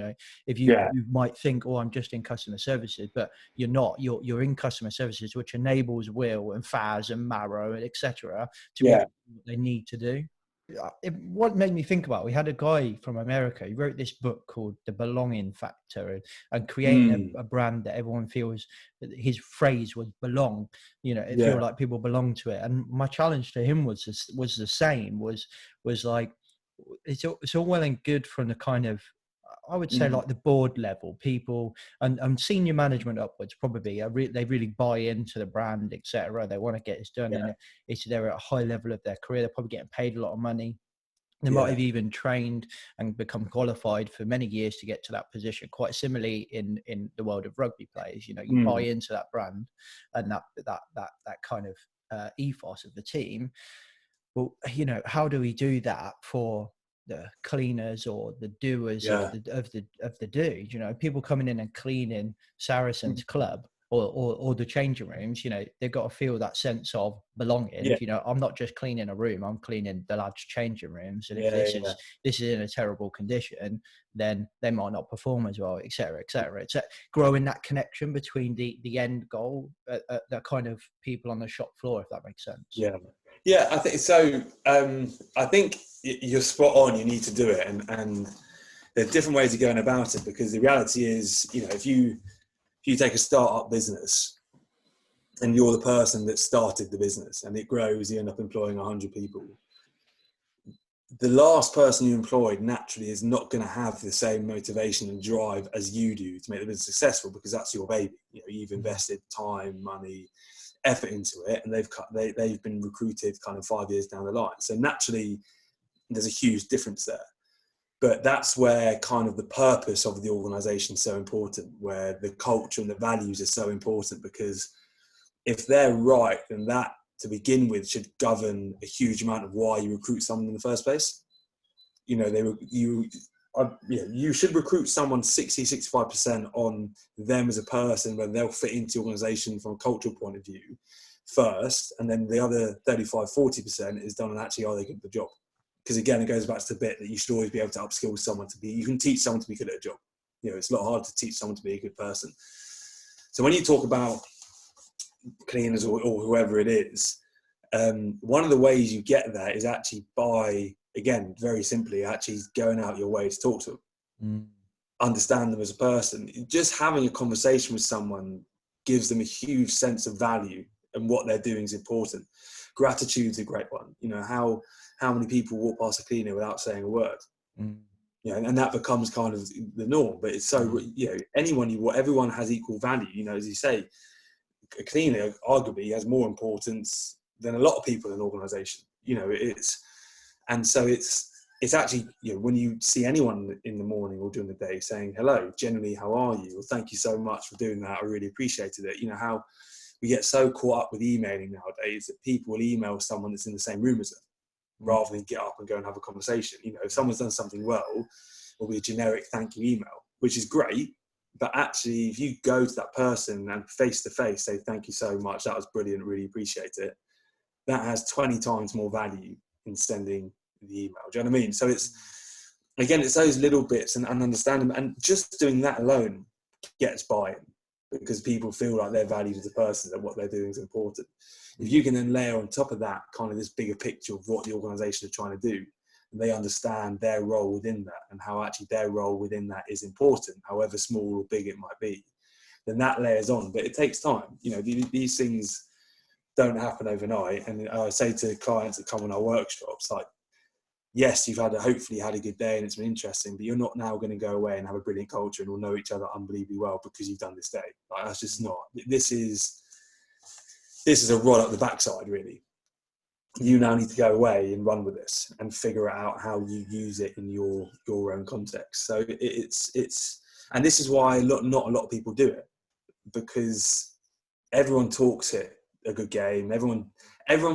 If you might think, oh, I'm just in customer services, but you're not. You're in customer services, which enables Will and Faz and Marrow and etc. to be what they need to do. What made me think about, we had a guy from America, he wrote this book called The Belonging Factor, and creating a brand that everyone feels, his phrase was belong, feel like people belong to it. And my challenge to him was the same, was like, it's all well and good from the kind of, I would say like the board level people and senior management upwards probably they really buy into the brand, etc. They want to get this done, and they're at a high level of their career. They're probably getting paid a lot of money. They might have even trained and become qualified for many years to get to that position. Quite similarly in the world of rugby players, you buy into that brand and that kind of ethos of the team. Well, how do we do that for the cleaners or the doers of the do? People coming in and cleaning Saracens club or the changing rooms, they've got to feel that sense of belonging. I'm not just cleaning a room, I'm cleaning the lads' changing rooms. And if this is in a terrible condition, then they might not perform as well, etc., etc. It's growing that connection between the end goal, the kind of people on the shop floor, if that makes sense. Yeah, I think so. I think you're spot on. You need to do it, and there are different ways of going about it, because the reality is, if you take a startup business and you're the person that started the business and it grows, you end up employing 100 people. The last person you employed naturally is not going to have the same motivation and drive as you do to make the business successful, because that's your baby. You've invested time, money, effort into it, and they've been recruited kind of 5 years down the line. So naturally, there's a huge difference there. But that's where kind of the purpose of the organisation is so important, where the culture and the values are so important, because if they're right, then that, to begin with, should govern a huge amount of why you recruit someone in the first place. You should recruit someone 60-65% on them as a person, whether they'll fit into the organisation from a cultural point of view. first, and then the other 35-40% is done on actually are they good at the job. Because again, it goes back to the bit that you should always be able to upskill someone to be, you can teach someone to be good at a job. You know, it's a lot harder to teach someone to be a good person. So when you talk about cleaners or whoever it is, one of the ways you get there is actually by, again, very simply, actually going out your way to talk to them, understand them as a person. Just having a conversation with someone gives them a huge sense of value, and what they're doing is important. Gratitude's a great one. You know, how many people walk past a cleaner without saying a word? You know, and that becomes kind of the norm. But it's so, you know, everyone has equal value. You know, as you say, a cleaner arguably has more importance than a lot of people in an organisation. You know, it's actually, you know, when you see anyone in the morning or during the day saying hello, generally, how are you? Or thank you so much for doing that. I really appreciated it. You know, how we get so caught up with emailing nowadays that people will email someone that's in the same room as them rather than get up and go and have a conversation. You know, if someone's done something well, it'll be a generic thank you email, which is great. But actually, if you go to that person and face to face say, thank you so much, that was brilliant, really appreciate it, that has 20 times more value in sending the email. Do you know what I mean? So it's, again, it's those little bits and understanding, and just doing that alone gets buy-in, because people feel like they're valued as a person, that what they're doing is important. If you can then layer on top of that kind of this bigger picture of what the organisation are trying to do, and they understand their role within that and how actually their role within that is important, however small or big it might be, then that layers on. But it takes time. You know, these things don't happen overnight. And I say to clients that come on our workshops, like, yes, you've hopefully had a good day and it's been interesting, but you're not now going to go away and have a brilliant culture and all know each other unbelievably well because you've done this day. Like, that's just not. This is a rod up the backside, really. You now need to go away and run with this and figure out how you use it in your own context. So it's and this is why not a lot of people do it, because everyone talks it a good game. Everyone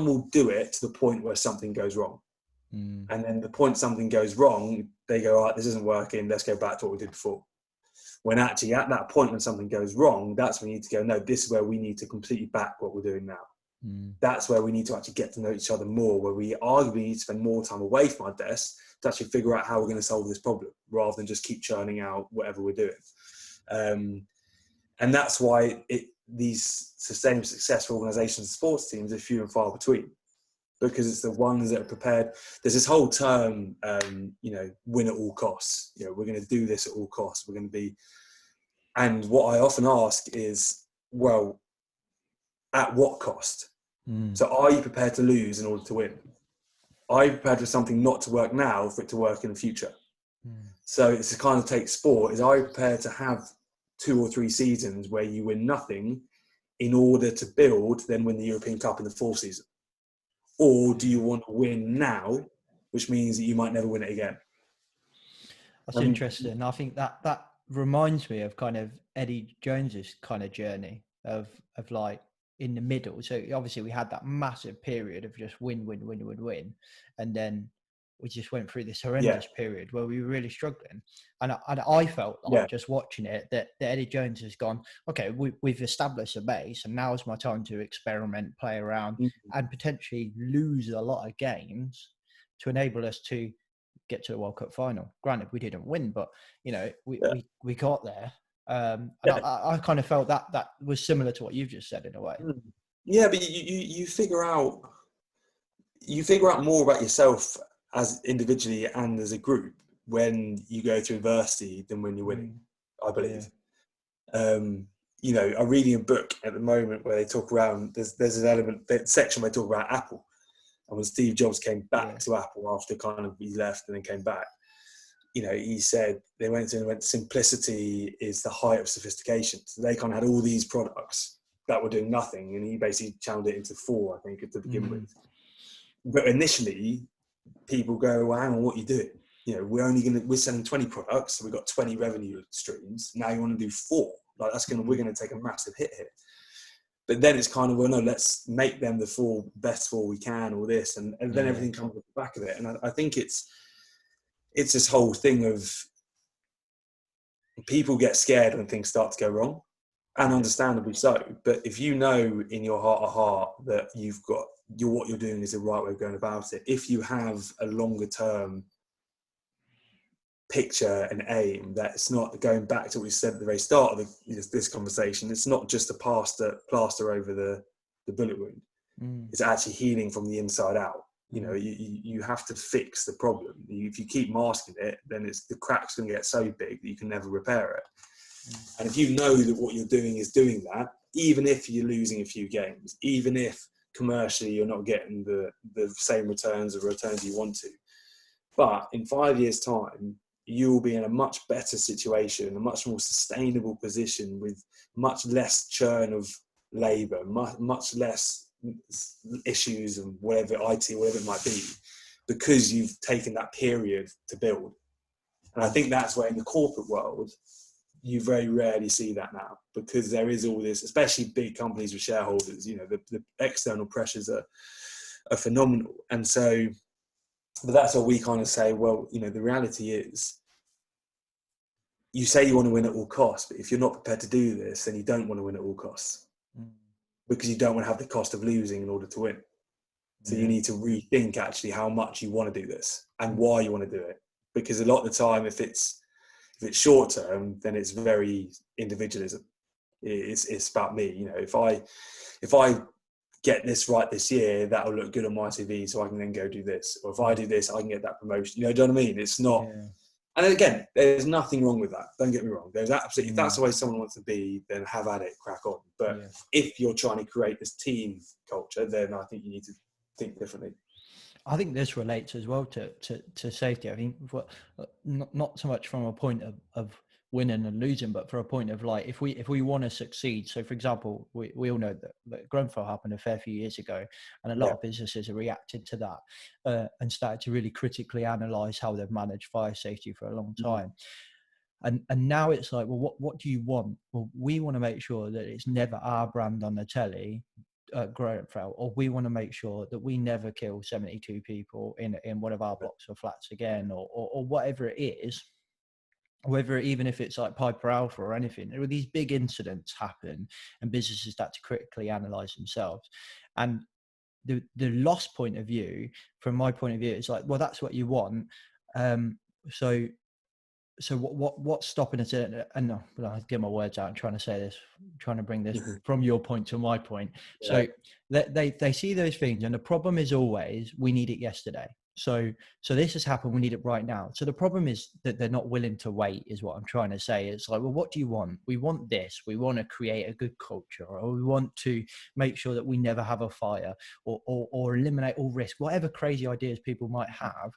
will do it to the point where something goes wrong. And then the point something goes wrong, they go, all right, this isn't working, let's go back to what we did before. When actually at that point when something goes wrong, that's when you need to go, no, this is where we need to completely back what we're doing now. That's where we need to actually get to know each other more, where we arguably need to spend more time away from our desk to actually figure out how we're going to solve this problem, rather than just keep churning out whatever we're doing. And that's why these sustainable, successful organisations and sports teams are few and far between, because it's the ones that are prepared. There's this whole term, you know, win at all costs. You know, we're going to do this at all costs. We're going to be, and what I often ask is, well, at what cost? So are you prepared to lose in order to win? Are you prepared for something not to work now for it to work in the future? So it's to kind of take sport, is are you prepared to have 2 or 3 seasons where you win nothing in order to build, then win the European Cup in the 4th season? Or do you want to win now, which means that you might never win it again? That's interesting. I think that reminds me of kind of Eddie Jones's kind of journey of like in the middle. So obviously we had that massive period of just win, and then we just went through this horrendous period where we were really struggling. And I felt like just watching it that Eddie Jones has gone, okay, we've established a base, and now is my time to experiment, play around, and potentially lose a lot of games to enable us to get to the World Cup final. Granted, we didn't win, but you know, we got there. And I kind of felt that was similar to what you've just said in a way. Yeah, but you figure out more about yourself as individually and as a group when you go through adversity than when you're winning, I believe. You know, I'm reading a book at the moment where they talk around, there's an section where they talk about Apple. And when Steve Jobs came back to Apple after kind of he left and then came back, you know, he said they went simplicity is the height of sophistication. So they kind of had all these products that were doing nothing, and he basically channeled it into 4, I think, to begin with. But initially, people go, well, hang on, what are you doing? You know, we're selling 20 products, so we've got 20 revenue streams. Now you want to do 4. Like we're going to take a massive hit here. But then it's kind of, well, no, let's make them the best 4 we can, all this, and then everything comes off the back of it. And I think it's this whole thing of people get scared when things start to go wrong. and understandably so. But if you know in your heart of heart that what you're doing is the right way of going about it, if you have a longer term picture and aim, that it's not going back to what we said at the very start of this conversation, it's not just a plaster over the bullet wound. It's actually healing from the inside out. You have to fix the problem. If you keep masking it, then the crack's going to get so big that you can never repair it. And if you know that what you're doing is doing that, even if you're losing a few games, even if commercially you're not getting the same returns you want to, but in 5 years' time, you will be in a much better situation, a much more sustainable position with much less churn of labour, much less issues and whatever it might be, because you've taken that period to build. And I think that's where in the corporate world, you very rarely see that now, because there is all this, especially big companies with shareholders, the external pressures are phenomenal. And so, but that's what we kind of say, well, the reality is, you say you want to win at all costs, but if you're not prepared to do this, then you don't want to win at all costs, because you don't want to have the cost of losing in order to win. So you need to rethink actually how much you want to do this and why you want to do it. Because a lot of the time, if it's short term, then it's very individualism. It's about me. If I get this right this year, that'll look good on my CV, so I can then go do this. Or if I do this, I can get that promotion. Do you know what I mean? It's not. Yeah. And again, there's nothing wrong with that. Don't get me wrong. There's absolutely, if that's the way someone wants to be, then have at it, crack on. But if you're trying to create this team culture, then I think you need to think differently. I think this relates as well to safety. I think not so much from a point of winning and losing, but for a point of like, if we want to succeed. So for example, we all know that Grenfell happened a fair few years ago, and a lot of businesses have reacted to that and started to really critically analyze how they've managed fire safety for a long time. And now it's like, well, what do you want? Well, we want to make sure that it's never our brand on the telly, Grenfell, or we want to make sure that we never kill 72 people in one of our blocks of flats again, or whatever it is. Whether even if it's like Piper Alpha or anything, these big incidents happen and businesses start to critically analyze themselves. And the loss point of view, from my point of view, it's like, well, that's what you want. So what's stopping us? And no, I get my words out. I'm trying to say this, trying to bring this from your point to my point. So they see those things, and the problem is always, we need it yesterday. So this has happened, we need it right now. So the problem is that they're not willing to wait, is what I'm trying to say. It's like, well, what do you want? We want this. We want to create a good culture, or we want to make sure that we never have a fire, or eliminate all risk, whatever crazy ideas people might have.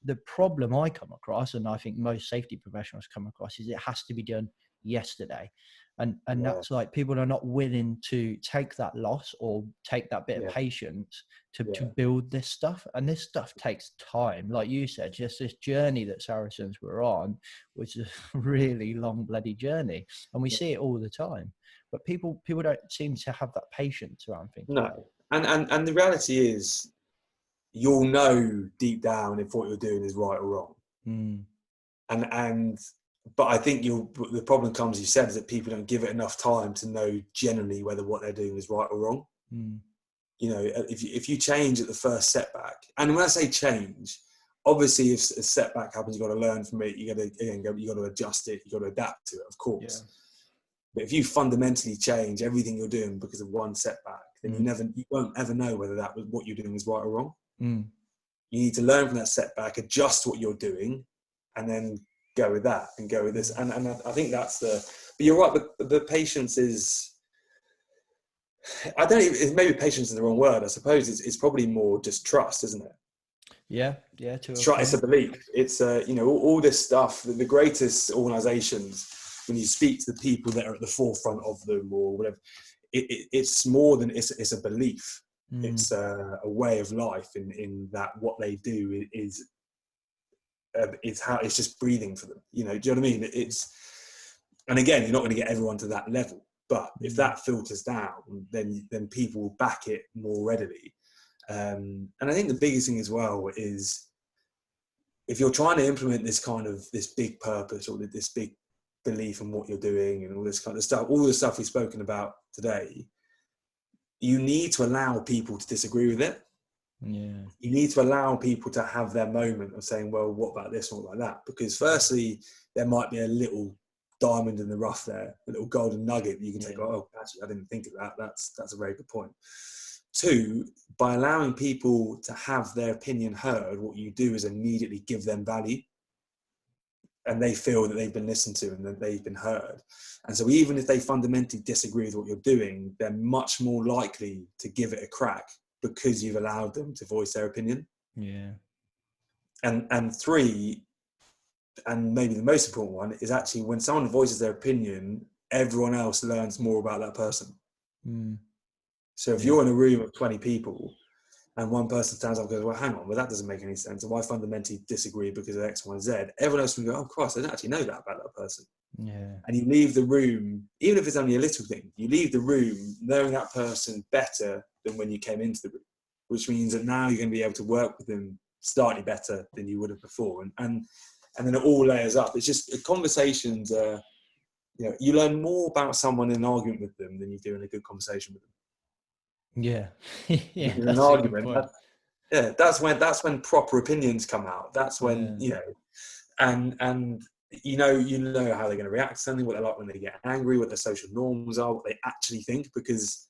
The problem I come across, and I think most safety professionals come across, is it has to be done yesterday. And that's like, people are not willing to take that loss or take that bit of patience to build this stuff. And this stuff takes time. Like you said, just this journey that Saracens were on, which is a really long bloody journey. And we see it all the time. But people don't seem to have that patience around things. No. And the reality is, you'll know deep down if what you're doing is right or wrong. But I think the problem comes, you said, is that people don't give it enough time to know generally whether what they're doing is right or wrong. If you change at the first setback, and when I say change, obviously if a setback happens, you've got to learn from it. You got to adjust it. You got to adapt to it, of course. But if you fundamentally change everything you're doing because of one setback, then you won't ever know whether what you're doing is right or wrong. You need to learn from that setback, adjust what you're doing, and then go with that and go with this. And I think that's but you're right, but the patience is, maybe patience is the wrong word. I suppose it's probably more just trust, isn't it? It's a belief. It's all this stuff, the greatest organizations, when you speak to the people that are at the forefront of them or whatever, it's more than it's a belief. It's a way of life in that what they do is how it's just breathing for them. Do you know what I mean? And again, you're not going to get everyone to that level, but if that filters down, then people will back it more readily. And I think the biggest thing as well is, if you're trying to implement this big purpose or this big belief in what you're doing and all this kind of stuff, all the stuff we've spoken about today, you need to allow people to disagree with it. Yeah. You need to allow people to have their moment of saying, well, what about this or what about that? Because firstly, there might be a little diamond in the rough there, a little golden nugget that you can take, oh, actually, I didn't think of that. That's a very good point. Two, by allowing people to have their opinion heard, what you do is immediately give them value. And they feel that they've been listened to and that they've been heard. And so even if they fundamentally disagree with what you're doing, they're much more likely to give it a crack because you've allowed them to voice their opinion. Yeah. And three, and maybe the most important one, is actually when someone voices their opinion, everyone else learns more about that person. So if you're in a room of 20 people and one person stands up and goes, well, hang on, well, that doesn't make any sense, and I fundamentally disagree because of X, Y, and Z, everyone else can go, oh, Christ, I didn't actually know that about that person. Yeah. And you leave the room, even if it's only a little thing, you leave the room knowing that person better than when you came into the room, which means that now you're going to be able to work with them slightly better than you would have before. And then it all layers up. It's just conversations, you learn more about someone in an argument with them than you do in a good conversation with them. Yeah. Yeah. In an argument, that's when proper opinions come out. That's when, and you know how they're going to react to something, what they're like when they get angry, what their social norms are, what they actually think, because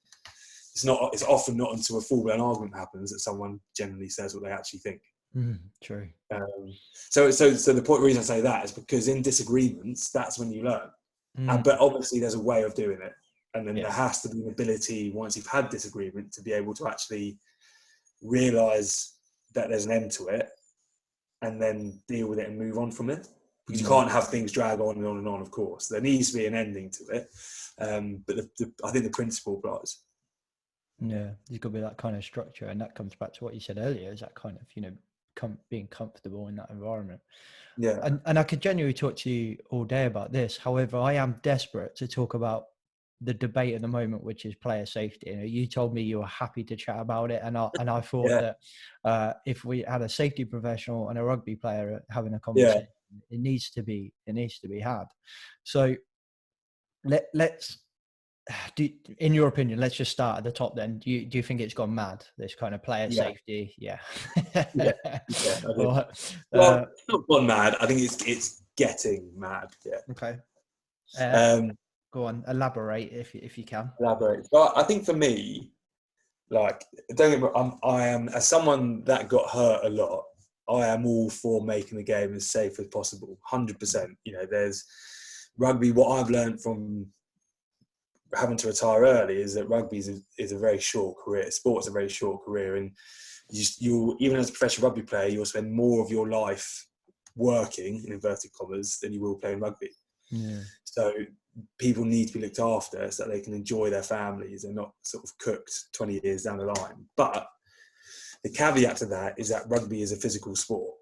it's often not until a full-blown argument happens that someone generally says what they actually think. True. So the reason I say that is because in disagreements, that's when you learn. But obviously there's a way of doing it. And then there has to be an ability, once you've had disagreement, to be able to actually realise that there's an end to it and then deal with it and move on from it. Because you can't have things drag on and on and on, of course. There needs to be an ending to it. But I think the principle applies. Yeah, there's got to be that kind of structure. And that comes back to what you said earlier, is that kind of, being comfortable in that environment. Yeah. And I could genuinely talk to you all day about this. However, I am desperate to talk about the debate at the moment, which is player safety. You told me you were happy to chat about it, and I thought that if we had a safety professional and a rugby player having a conversation, it needs to be had. So let's do, in your opinion, let's just start at the top then. Do you think it's gone mad, this kind of player safety? Yeah. Well, it's not gone mad. I think it's getting mad. Yeah. Okay. Go on, elaborate if you can. Elaborate. But I think for me, like, don't get me wrong, I am, as someone that got hurt a lot, I am all for making the game as safe as possible, 100%. There's rugby. What I've learned from having to retire early is that rugby is a very short career. Sport's a very short career, and you even as a professional rugby player, you'll spend more of your life working, in inverted commas, than you will playing rugby. Yeah. So people need to be looked after so that they can enjoy their families and not sort of cooked 20 years down the line. But the caveat to that is that rugby is a physical sport.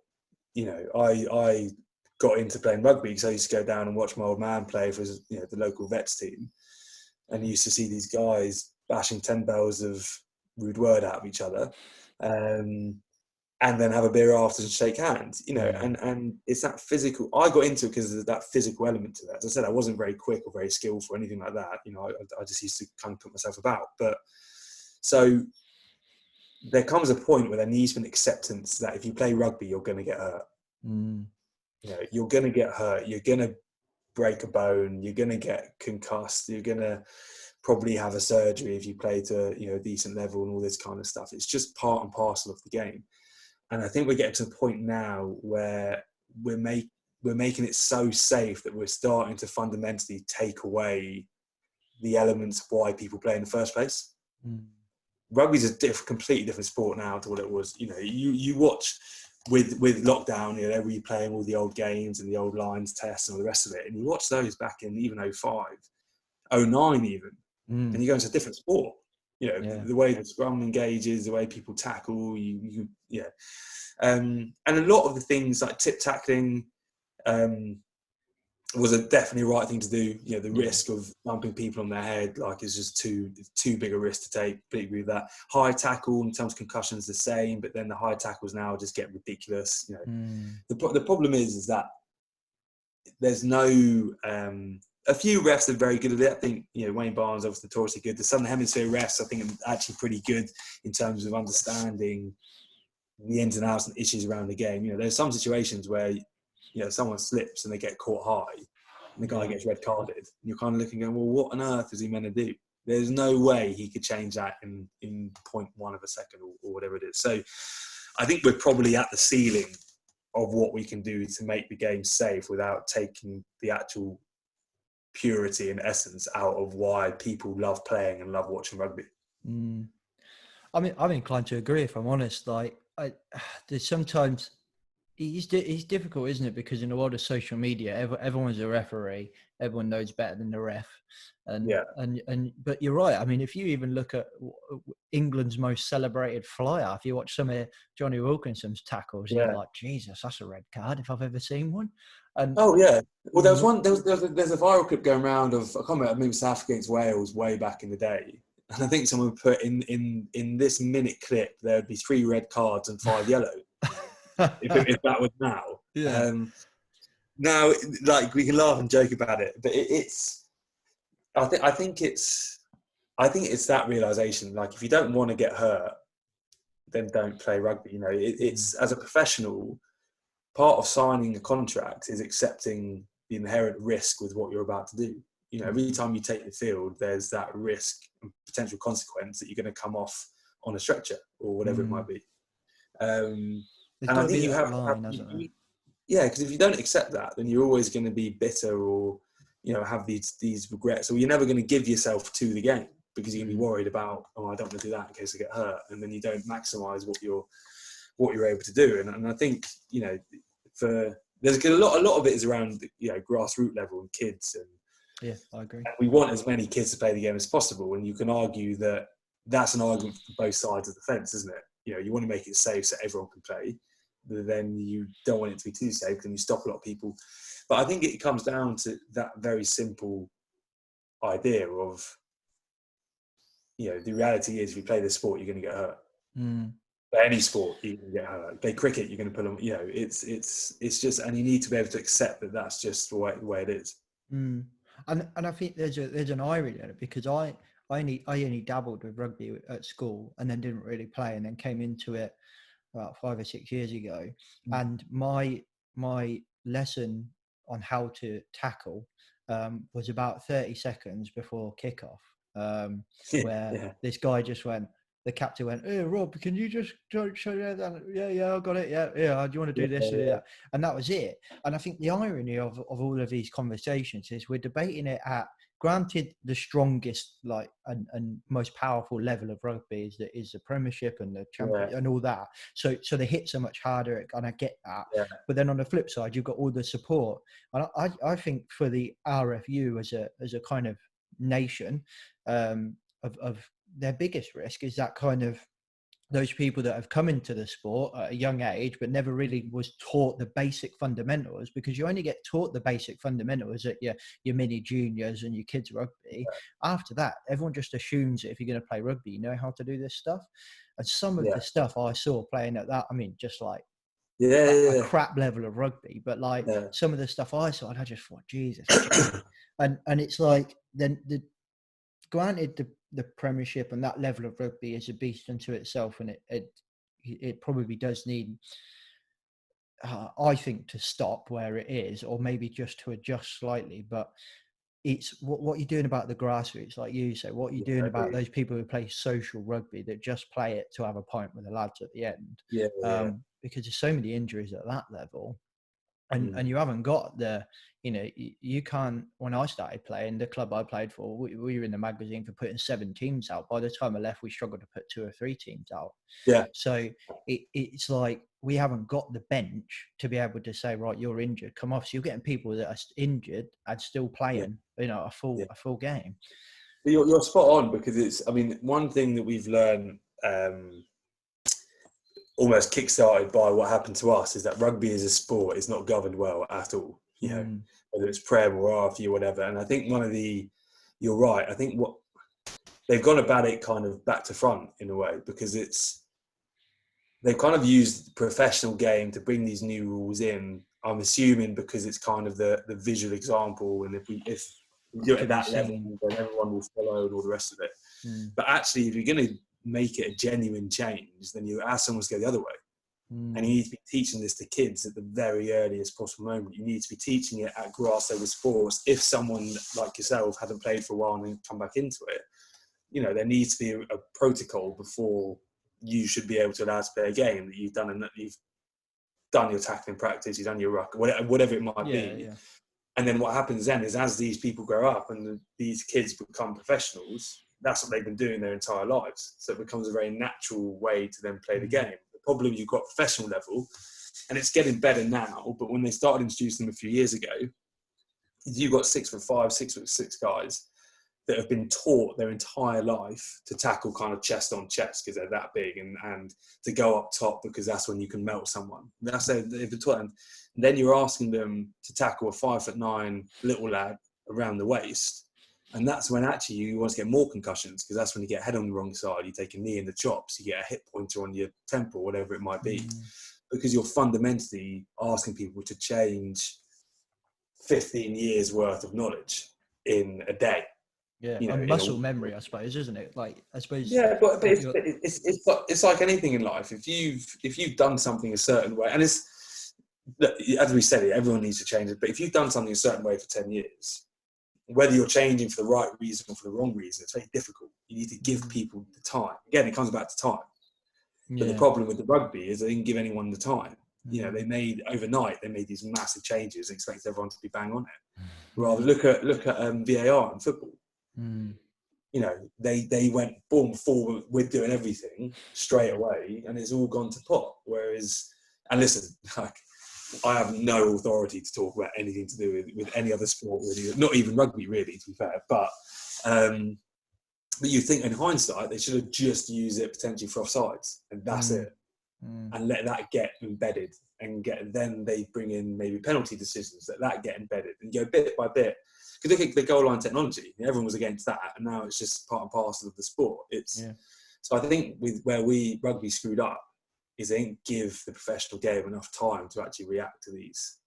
I got into playing rugby because I used to go down and watch my old man play for the local vets team, and used to see these guys bashing 10 bells of rude word out of each other, and then have a beer after and shake hands, and it's that physical. I got into it because of that physical element to that. As I said, I wasn't very quick or very skillful or anything like that. I just used to kind of put myself about. But so there comes a point where there needs to be an acceptance that if you play rugby, you're going to get hurt. You're going to get hurt. You're going to break a bone. You're going to get concussed. You're going to probably have a surgery if you play to a decent level and all this kind of stuff. It's just part and parcel of the game. And I think we're getting to the point now where we're making it so safe that we're starting to fundamentally take away the elements of why people play in the first place. Rugby's a completely different sport now to what it was. You watch with lockdown, they're replaying all the old games and the old lines tests and all the rest of it. And you watch those back in even 05, 09 even, and you go into a different sport. The way the scrum engages, the way people tackle, and a lot of the things like tip tackling was definitely a right thing to do. The risk of bumping people on their head is just too big a risk to take. Completely agree with that. High tackle in terms of concussions the same, but then the high tackles now just get ridiculous. The problem is that there's no. A few refs are very good at it. I think, Wayne Barnes obviously notoriously good. The Southern Hemisphere refs, I think, are actually pretty good in terms of understanding the ins and outs and issues around the game. There's some situations where, someone slips and they get caught high and the guy gets red carded. And you're kind of looking going, well, what on earth is he meant to do? There's no way he could change that in 0.1 of a second or whatever it is. So I think we're probably at the ceiling of what we can do to make the game safe without taking the actual purity and essence out of why people love playing and love watching rugby. I mean, I'm inclined to agree, if I'm honest. Like, there's sometimes it's difficult, isn't it? Because in the world of social media, everyone's a referee. Everyone knows better than the ref. But you're right. I mean, if you even look at England's most celebrated flyer, if you watch some of Johnny Wilkinson's tackles, you're like, Jesus, that's a red card if I've ever seen one. And well, there was one. There's a viral clip going around of, I can't remember, maybe South Africa against Wales way back in the day, and I think someone put in this minute clip there'd be 3 red cards and 5 yellow. if that was now. Now, like, we can laugh and joke about it, but I think it's that realization. Like, if you don't want to get hurt, then don't play rugby. It's as a professional. Part of signing a contract is accepting the inherent risk with what you're about to do. Every time you take the field, there's that risk and potential consequence that you're going to come off on a stretcher or whatever it might be. And I think you have because if you don't accept that, then you're always going to be bitter or, have these regrets, or you're never going to give yourself to the game because you're going to be worried about, I don't want to do that in case I get hurt. And then you don't maximise what you're able to do. And I think, there's a lot of it is around, grassroots level and kids. And I agree. And we want as many kids to play the game as possible. And you can argue that that's an argument for both sides of the fence, isn't it? You want to make it safe so everyone can play, but then you don't want it to be too safe because you stop a lot of people. But I think it comes down to that very simple idea of, the reality is if you play this sport, you're going to get hurt. Any sport, you can get hurt. Play cricket, you're going to put them. It's just, and you need to be able to accept that that's just the way it is. And I think there's an irony in it, because I only dabbled with rugby at school and then didn't really play, and then came into it about 5 or 6 years ago. And my lesson on how to tackle was about 30 seconds before kickoff, where this guy just went. The captain went, "Hey, Rob, can you just show that? Yeah, I got it. Yeah. Do you want to do this or do that?" And that was it. And I think the irony of all of these conversations is we're debating it at, granted, the strongest and most powerful level of rugby is the Premiership and the Championship and all that. So the hits are much harder, and I get that. But then on the flip side, you've got all the support. And I think for the RFU as a kind of nation of their biggest risk is that kind of those people that have come into the sport at a young age but never really was taught the basic fundamentals, because you only get taught the basic fundamentals at your mini juniors and your kids rugby. After that, everyone just assumes that if you're going to play rugby, you know how to do this stuff. And some of the stuff I saw playing at that, I mean, just like a crap level of rugby, but some of the stuff I saw, and I just thought, Jesus. and it's like, then granted, the Premiership and that level of rugby is a beast unto itself, and it probably does need, I think, to stop where it is, or maybe just to adjust slightly. But it's what you're doing about the grassroots, like you say, what you're doing about those people who play social rugby that just play it to have a pint with the lads at the end. Because there's so many injuries at that level. And you haven't got the, you can't, when I started playing, the club I played for, we were in the magazine for putting 7 teams out. By the time I left, we struggled to put 2 or 3 teams out. So it's like, we haven't got the bench to be able to say, right, you're injured, come off. So you're getting people that are injured and still playing, a full game. But you're spot on, because it's, I mean, one thing that we've learned, almost kickstarted by what happened to us, is that rugby as a sport is not governed well at all, whether it's Prem or RFU or whatever. And I think you're right, I think what they've gone about it kind of back to front in a way, because they've kind of used the professional game to bring these new rules in I'm assuming because it's kind of the visual example, and if we do it at that level, then everyone will follow and all the rest of it. But actually, if you're going to make it a genuine change, then you ask someone to go the other way. And you need to be teaching this to kids at the very earliest possible moment. You need to be teaching it at grass over sports. If someone like yourself hadn't played for a while and then come back into it, you know, there needs to be a protocol before you should be able to allow to play a game that you've done your tackling practice, you've done your ruck, whatever it might be. Yeah. And then what happens then is, as these people grow up and these kids become professionals, that's what they've been doing their entire lives. So it becomes a very natural way to then play the game. The problem you've got professional level, and it's getting better now, but when they started introducing them a few years ago, you've got 6'5", 6'6" guys that have been taught their entire life to tackle kind of chest on chest because they're that big, and to go up top because that's when you can melt someone. That's they've been taught. And then you're asking them to tackle a 5'9" little lad around the waist. And that's when actually you want to get more concussions, because that's when you get a head on the wrong side, you take a knee in the chops, you get a hip pointer on your temple, whatever it might be. Because you're fundamentally asking people to change 15 years worth of knowledge in a day. Yeah, you know, muscle memory, I suppose, isn't it? Like, I suppose. Yeah, but it's like anything in life. If you've done something a certain way, and it's, as we said, everyone needs to change it. But if you've done something a certain way for 10 years, whether you're changing for the right reason or for the wrong reason, it's very difficult. You need to give people the time. Again, it comes back to time. But the problem with the rugby is they didn't give anyone the time. You know, they made these massive changes and expected everyone to be bang on it. Rather, look at VAR in football. You know, they went boom forward with doing everything straight away, and it's all gone to pot. Whereas, and listen, like, I have no authority to talk about anything to do with any other sport, really, not even rugby, really, to be fair. But you think in hindsight they should have just used it potentially for offsides, and that's it, and let that get embedded, and then they bring in maybe penalty decisions that get embedded, and go bit by bit. Because look at the goal line technology, everyone was against that, and now it's just part and parcel of the sport. So I think with where rugby screwed up is they didn't give the professional game enough time to actually react to these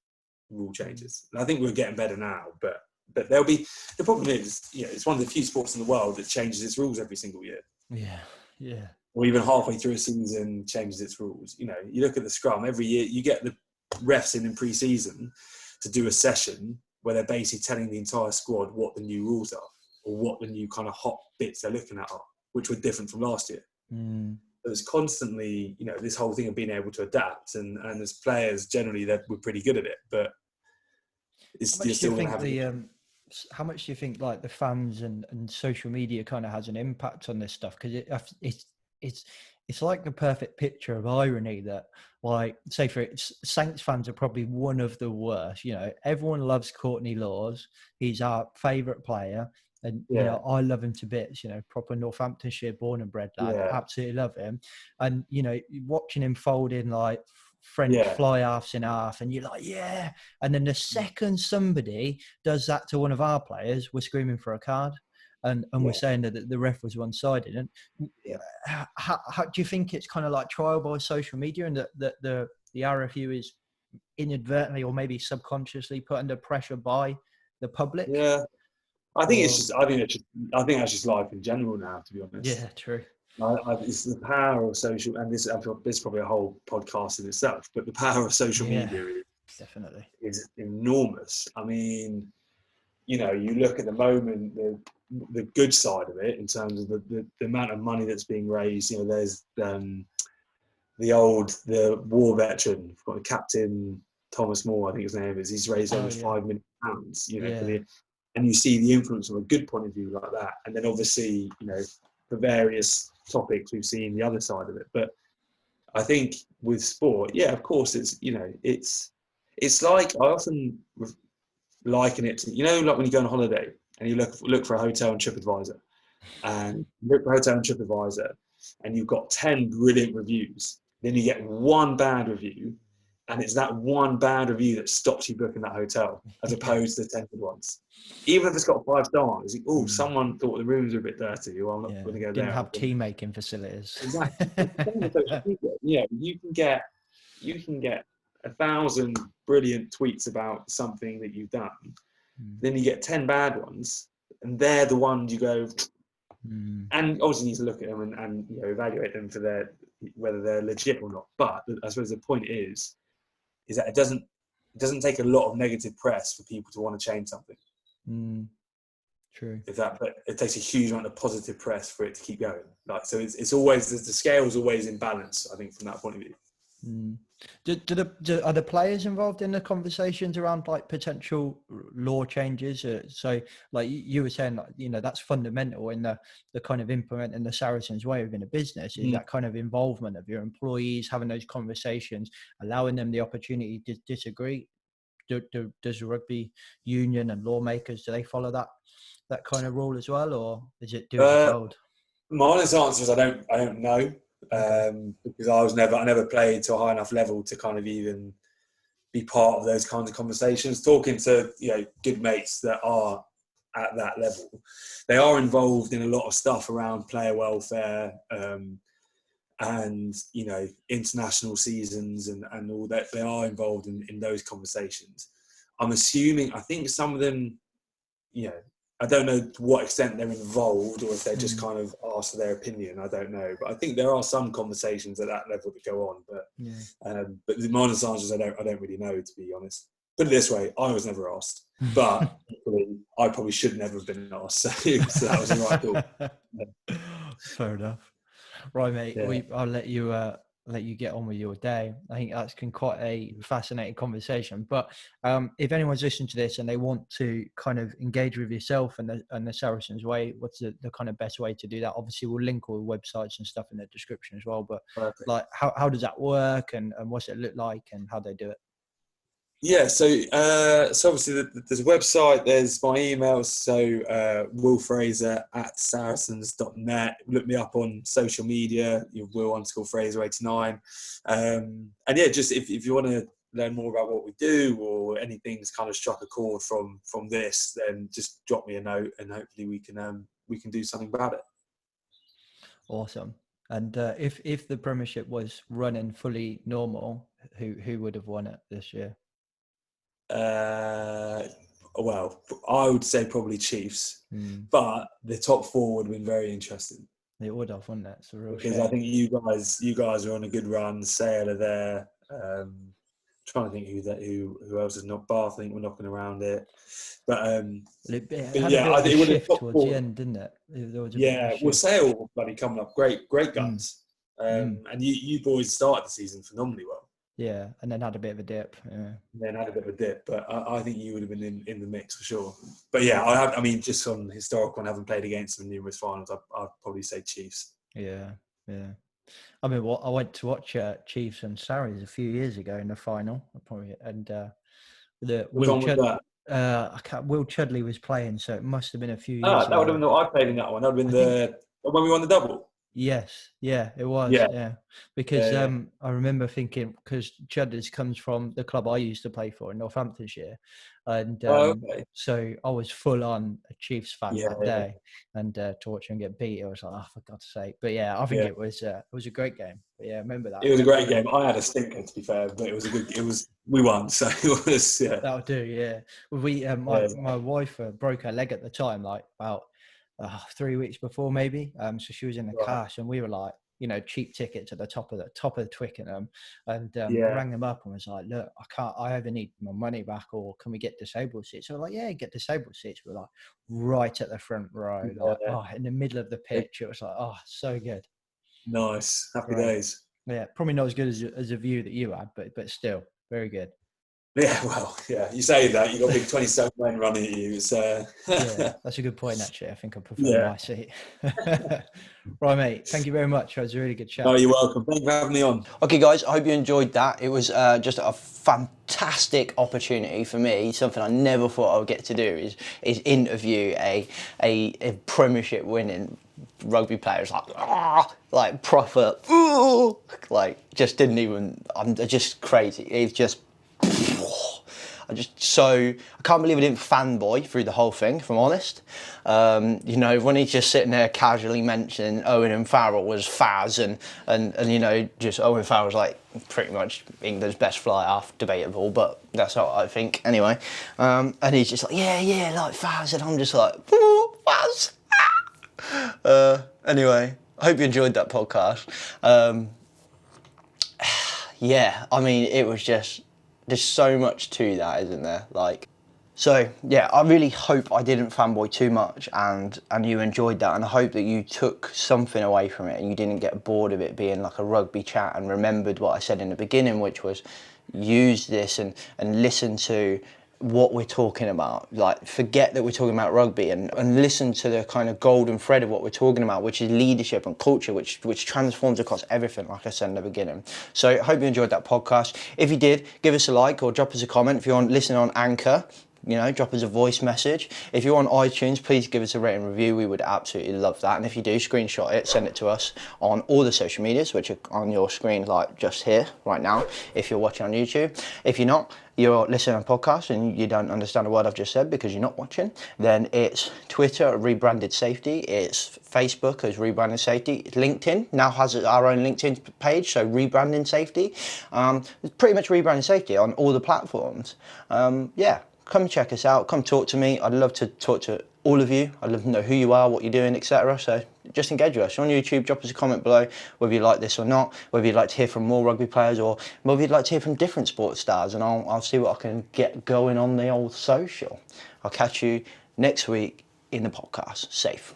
rule changes. And I think we're getting better now, but there'll be, the problem is, you know, it's one of the few sports in the world that changes its rules every single year. Yeah. Or even halfway through a season changes its rules. You know, you look at the scrum, every year you get the refs in pre-season to do a session where they're basically telling the entire squad what the new rules are, or what the new kind of hot bits they're looking at are, which were different from last year. There's constantly, you know, this whole thing of being able to adapt, and as players generally we're pretty good at it, but it's still going to have. How much do you think like the fans and social media kind of has an impact on this stuff? Because it's like the perfect picture of irony that, like, say for it, Saints fans are probably one of the worst. You know, everyone loves Courtney Laws. He's our favourite player. And, you know, I love him to bits, you know, proper Northamptonshire born and bred lad. I absolutely love him. And, you know, watching him fold in like French fly halves in half, and you're like, yeah. And then the second somebody does that to one of our players, we're screaming for a card. And we're saying that the ref was one-sided. And how do you think it's kind of like trial by social media, and that the RFU is inadvertently or maybe subconsciously put under pressure by the public? Yeah. I think that's just life in general now, to be honest. Yeah, true. It's the power of social, and this is probably a whole podcast in itself, but the power of social media is enormous. I mean, you know, you look at the moment, the good side of it in terms of the amount of money that's being raised. You know, there's the war veteran, I've got the Captain Thomas Moore, I think his name is. He's raised almost £5 million. You know, and you see the influence from a good point of view like that. And then obviously, you know, for various topics, we've seen the other side of it. But I think with sport, of course, it's, you know, it's like, I often liken it to, you know, like when you go on holiday and you look for a hotel on TripAdvisor, and you've got 10 brilliant reviews, then you get one bad review, and it's that one bad review that stops you booking that hotel, as opposed to the 10 good ones. Even if it's got 5 stars, someone thought the rooms were a bit dirty, or I'm not going to go there. Didn't have tea making facilities. Exactly. You can get 1,000 brilliant tweets about something that you've done, then you get 10 bad ones, and they're the ones you go, and obviously you need to look at them and evaluate them for whether they're legit or not. But I suppose the point is that it doesn't take a lot of negative press for people to want to change something. True. But it takes a huge amount of positive press for it to keep going. Like, so it's always, the scale is always in balance, I think, from that point of view. Are the players involved in the conversations around like potential law changes? So like you were saying, like, that's fundamental in the kind of implementing the Saracens way within a business, is that kind of involvement of your employees, having those conversations, allowing them the opportunity to disagree. Does rugby union and lawmakers, do they follow that kind of rule as well, or is it do as told? My honest answer is I don't know. Because I never played to a high enough level to kind of even be part of those kinds of conversations. Talking to good mates that are at that level, they are involved in a lot of stuff around player welfare and international seasons and all that. They are involved in those conversations. I think some of them, I don't know to what extent they're involved, or if they're just kind of asked for their opinion. I don't know, but I think there are some conversations at that level that go on. But the honest answer is I don't really know, to be honest. Put it this way: I was never asked, but I probably should never have been asked. So that was the right call. Fair enough. Right, mate. Yeah. I'll let you get on with your day. I think that's been quite a fascinating conversation. But if anyone's listening to this and they want to kind of engage with yourself and the Saracens Way, what's the kind of best way to do that? Obviously, we'll link all the websites and stuff in the description as well. But Perfect. like, how does that work, and what's it look like, and how they do it? Yeah, so obviously there's a website, there's my emails, so Will Fraser at saracens.net. Look me up on social media, Will_Fraser89. And yeah, just if you want to learn more about what we do, or anything's kind of struck a chord from this, then just drop me a note, and hopefully we can do something about it. Awesome. And if the Premiership was running fully normal, who would have won it this year? Well, I would say probably Chiefs, but the top four would have been very interesting. It would have, wouldn't it? It's a real because shame. I think you guys are on a good run. Sale are there. Trying to think who else is not. Bath, I think we're knocking around it. But I think it would have towards the end, didn't it? Well, Sale bloody coming up, great guns. And you boys started the season phenomenally well. Yeah, and then had a bit of a dip. Yeah. But I think you would have been in the mix for sure. But yeah, I mean, just on historical and having played against them in numerous finals, I'd probably say Chiefs. Yeah. I mean, I went to watch Chiefs and Sarries a few years ago in the final, Will Chudley was playing, so it must have been a few years ago. That would have been I played in that one. That would have been when we won the double. Yes, yeah, it was. Yeah, because I remember thinking, because Chudley's comes from the club I used to play for in Northamptonshire, and so I was full on a Chiefs fan that day, and to watch him get beat, I was like, oh, for God's sake! But yeah, I think it was a great game. But yeah, I remember that. It was a great game. I had a stinker, to be fair, but it was we won, so it was. Yeah, that'll do. Yeah, my wife broke her leg at the time, like about 3 weeks before maybe. So she was in the cash, and we were like, cheap ticket to the top of Twickenham, and rang them up and was like, look, I either need my money back, or can we get disabled seats? So we're like, yeah, get disabled seats. We're like right at the front row, in the middle of the pitch. It was like, so good. Nice, happy days. Yeah, probably not as good as a view that you had, but still very good. Yeah, well, yeah. You say that, you got big 27 men running at you. It's yeah, that's a good point. Actually, I think I prefer my seat. Right, mate. Thank you very much. It was a really good chat. Oh, you're welcome. Thank you for having me on. Okay, guys. I hope you enjoyed that. It was just a fantastic opportunity for me. Something I never thought I would get to do is interview a Premiership winning rugby players, like proper, like just didn't even. I'm just crazy. It's just. I can't believe I didn't fanboy through the whole thing, if I'm honest. You know, when he's just sitting there casually mentioning Owen and Farrell was Faz, and you know, just Owen Farrell's like pretty much England's best fly half, debatable, but that's what I think anyway. And he's just like, yeah, like Faz, and I'm just like, Faz. Anyway, I hope you enjoyed that podcast. Yeah, I mean, it was just, there's so much to that, isn't there? Like, so yeah, I really hope I didn't fanboy too much and you enjoyed that, and I hope that you took something away from it and you didn't get bored of it being like a rugby chat and remembered what I said in the beginning, which was use this and listen to what we're talking about. Like, forget that we're talking about rugby and listen to the kind of golden thread of what we're talking about, which is leadership and culture, which transforms across everything, like I said in the beginning. So I hope you enjoyed that podcast. If you did, give us a like or drop us a comment. If you're listening on Anchor, you know, drop us a voice message. If you're on iTunes, please give us a rating review. We would absolutely love that. And if you do, screenshot it, send it to us on all the social medias, which are on your screen, like just here right now, if you're watching on YouTube. If you're not, you're listening on a podcast and you don't understand a word I've just said because you're not watching, then it's Twitter at Rebranded Safety, it's Facebook as Rebranded Safety, LinkedIn now has our own LinkedIn page, so Rebranding Safety. It's pretty much Rebranding Safety on all the platforms. Yeah. Come check us out, come talk to me. I'd love to talk to all of you. I'd love to know who you are, what you're doing, etc. So just engage with us. On YouTube, drop us a comment below whether you like this or not, whether you'd like to hear from more rugby players or whether you'd like to hear from different sports stars, and I'll see what I can get going on the old social. I'll catch you next week in the podcast. Safe.